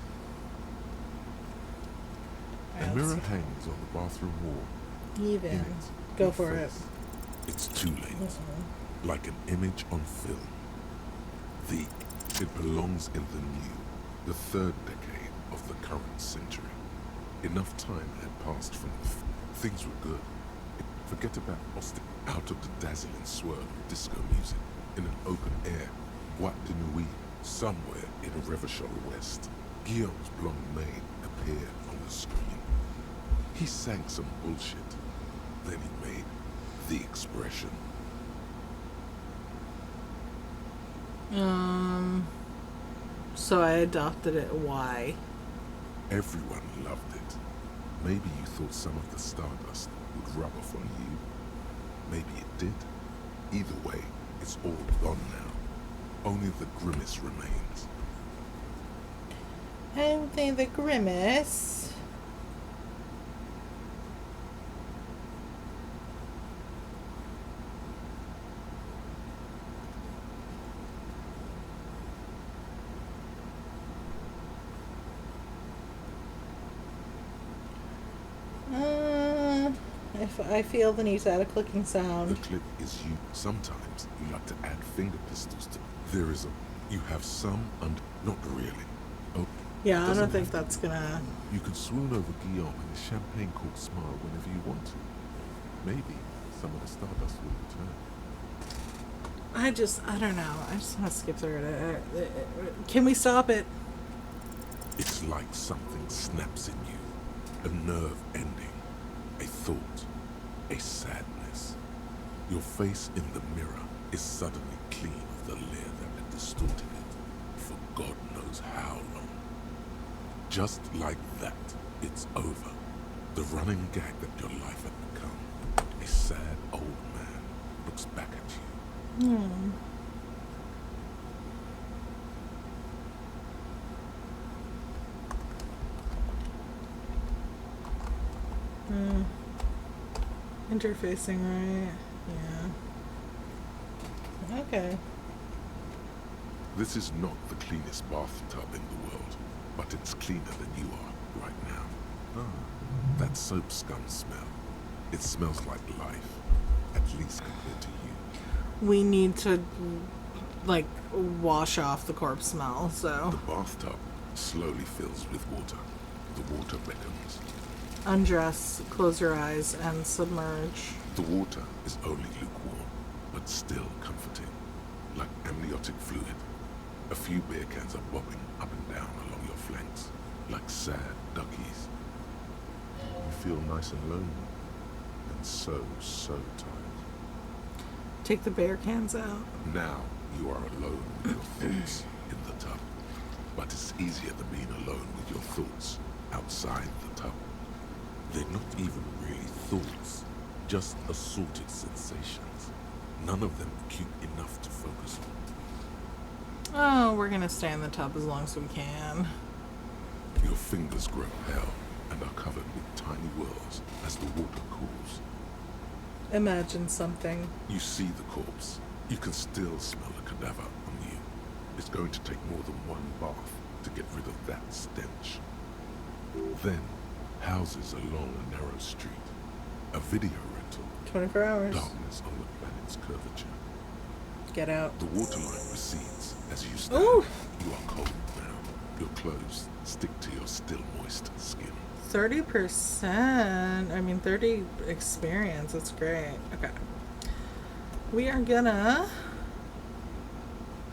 A mirror hangs on the bathroom wall. Even. In it, Go your for face. It's too late. Like an image on film. It belongs in the new, the third decade of the current century. Enough time had passed from things were good. Forget about Austin. Out of the dazzling swirl of disco music, in an open air, Boîte de Nuit, somewhere in a Revachol West, Guillaume's blonde mane appeared on the screen. He sang some bullshit. Then he made the expression. So I adopted it. Why? Everyone loved it. Maybe you thought some of the stardust would rub off on you. Maybe it did. Either way, it's all gone now. Only the grimace remains. Only the grimace. If I feel the need to add a clicking The sound. clip is you. Sometimes you like to add finger pistols to. There is a. You have some and not really. Oh, Yeah, I doesn't don't think have to. that's gonna. You can swoon over Guillaume and his champagne-corked smile whenever you want to. Maybe some of the stardust will return. I don't know. I just want to skip through it. Can we stop it? It's like something snaps in you. A nerve ending. A thought. A sadness. Your face in the mirror is suddenly clean of the layer that had distorted it for God knows how long. Just like that, it's over. The running gag that your life had become. A sad old man looks back at you. Interfacing, right? Yeah. Okay. This is not the cleanest bathtub in the world, but it's cleaner than you are right now. That soap scum smell. It smells like life, at least compared to you. we need to, like, wash off the corpse smell, so. The bathtub slowly fills with water. The water beckons. Undress, close your eyes, and submerge. The water is only lukewarm, but still comforting, like amniotic fluid. A few beer cans are bobbing up and down along your flanks, like sad duckies. You feel nice and lonely, and so tired. Take the bear cans out. Now you are alone with your thoughts in the tub. But it's easier than being alone with your thoughts outside the tub. They're not even really thoughts, just assorted sensations. None of them cute enough to focus on. Oh, we're gonna stay in the tub as long as we can. Your fingers grow pale and are covered with tiny whirls as the water cools. Imagine something. You see the corpse. You can still smell the cadaver on you. It's going to take more than one bath to get rid of that stench. Then, houses along a narrow street. A video rental. 24 hours. Darkness on the planet's curvature. Get out. The waterline recedes as you stand. Ooh. You are cold now. Your clothes stick to your still moist skin. 30%. 30 experience. That's great. Okay. We are gonna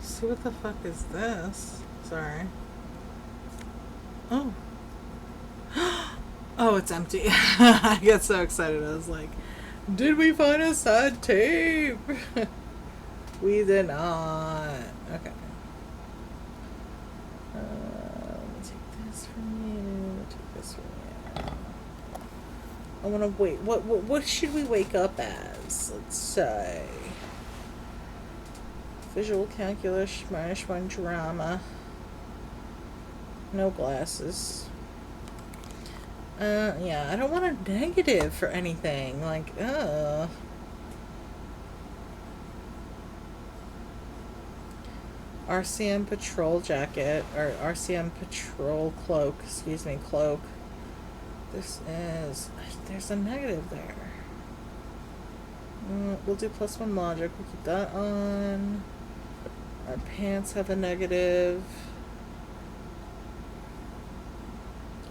see what the fuck is this. Sorry. Oh. Oh, it's empty. I get so excited. I was like, did we find a sad tape? We did not. Okay. Let me take this from you. Take this from you. I want to wait. What should we wake up as? Let's say visual calculus -1 drama. No glasses. Yeah, I don't want a negative for anything. Like, RCM patrol jacket, or RCM patrol cloak, cloak. This is, there's a negative there. We'll do +1 logic, we'll keep that on. Our pants have a negative.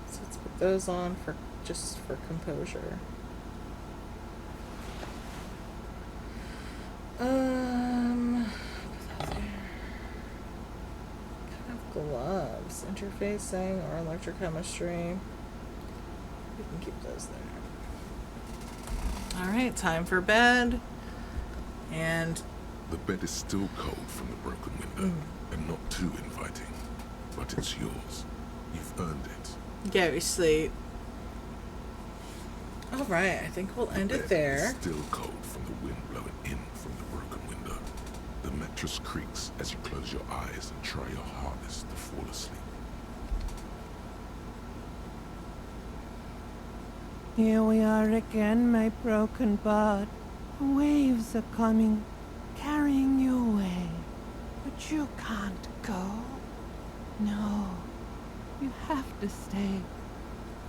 So let's put those on just for composure. Gloves, interfacing, or electrochemistry. We can keep those there. Alright, time for bed. And The bed is still cold from the broken window, and not too inviting. But it's yours. You've earned it. get your sleep. Alright, I think we'll end it there. It's still cold from the wind blowing in from the broken window. The mattress creaks as you close your eyes and try your hardest to fall asleep. Here we are again, my broken bud. Waves are coming, carrying you away. But you can't go. No, you have to stay.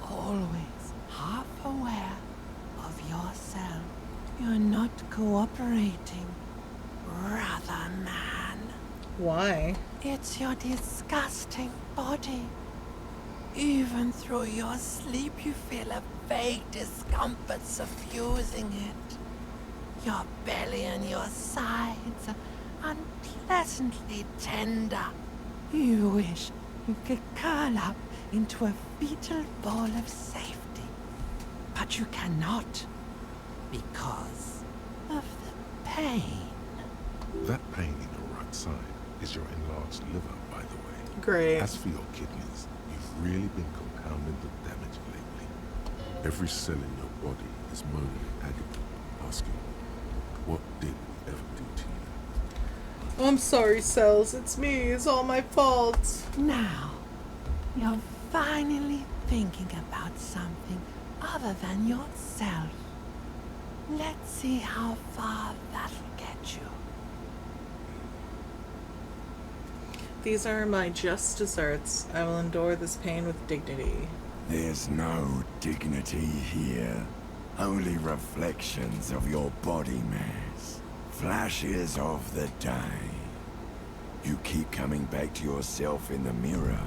Always half aware of yourself. You're not cooperating, brother man. Why? It's your disgusting body. Even through your sleep, you feel a vague discomfort suffusing it. Your belly and your sides are unpleasantly tender. You wish you could curl up into a fetal ball of safety. But you cannot, because of the pain. That pain in your right side is your enlarged liver, by the way. Great. As for your kidneys, you've really been compounding the damage lately. Every cell in your body is moaning in agony, asking, what did we ever do to you? I'm sorry, Cells. It's me. It's all my fault. Now, you're finally thinking about something other than yourself. Let's see how far that'll get you. These are my just desserts. I will endure this pain with dignity. There's no dignity here. Only reflections of your body mass. Flashes of the day. You keep coming back to yourself in the mirror.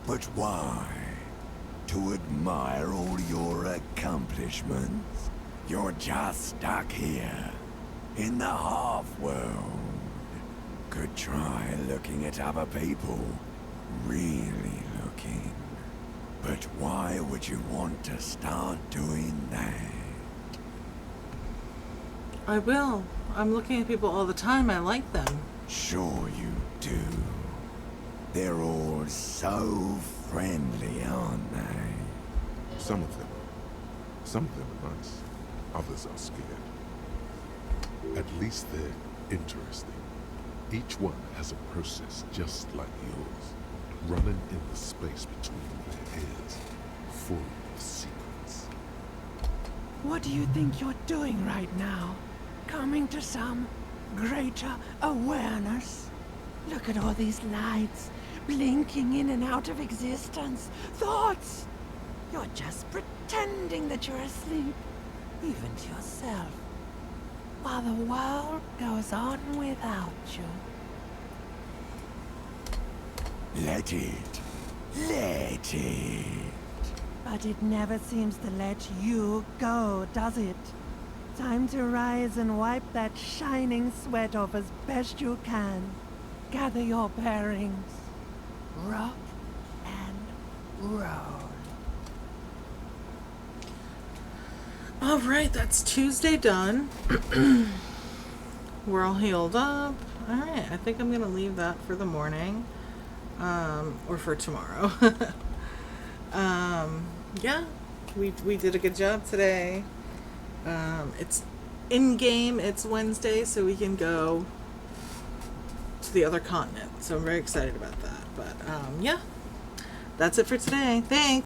But why? To admire all your accomplishments? You're just stuck here, in the half-world. Could try looking at other people. Really looking. But why would you want to start doing that? I will. I'm looking at people all the time. I like them. Sure you do. They're all so friendly, aren't they? Some of them are. Some of them are nice. Others are scared. At least they're interesting. Each one has a process just like yours, running in the space between their heads, full of secrets. What do you think you're doing right now? Coming to some greater awareness? Look at all these lights, blinking in and out of existence. Thoughts! You're just pretending that you're asleep, even to yourself, while the world goes on without you. Let it. Let it. But it never seems to let you go, does it? Time to rise and wipe that shining sweat off as best you can. Gather your bearings. Rock and roll. All right, that's Tuesday done. We're all healed up. All right, I think I'm going to leave that for the morning. Or for tomorrow. Yeah, we did a good job today. It's in-game, it's Wednesday, so we can go to the other continent. So I'm very excited about that. But, yeah, that's it for today. Thanks.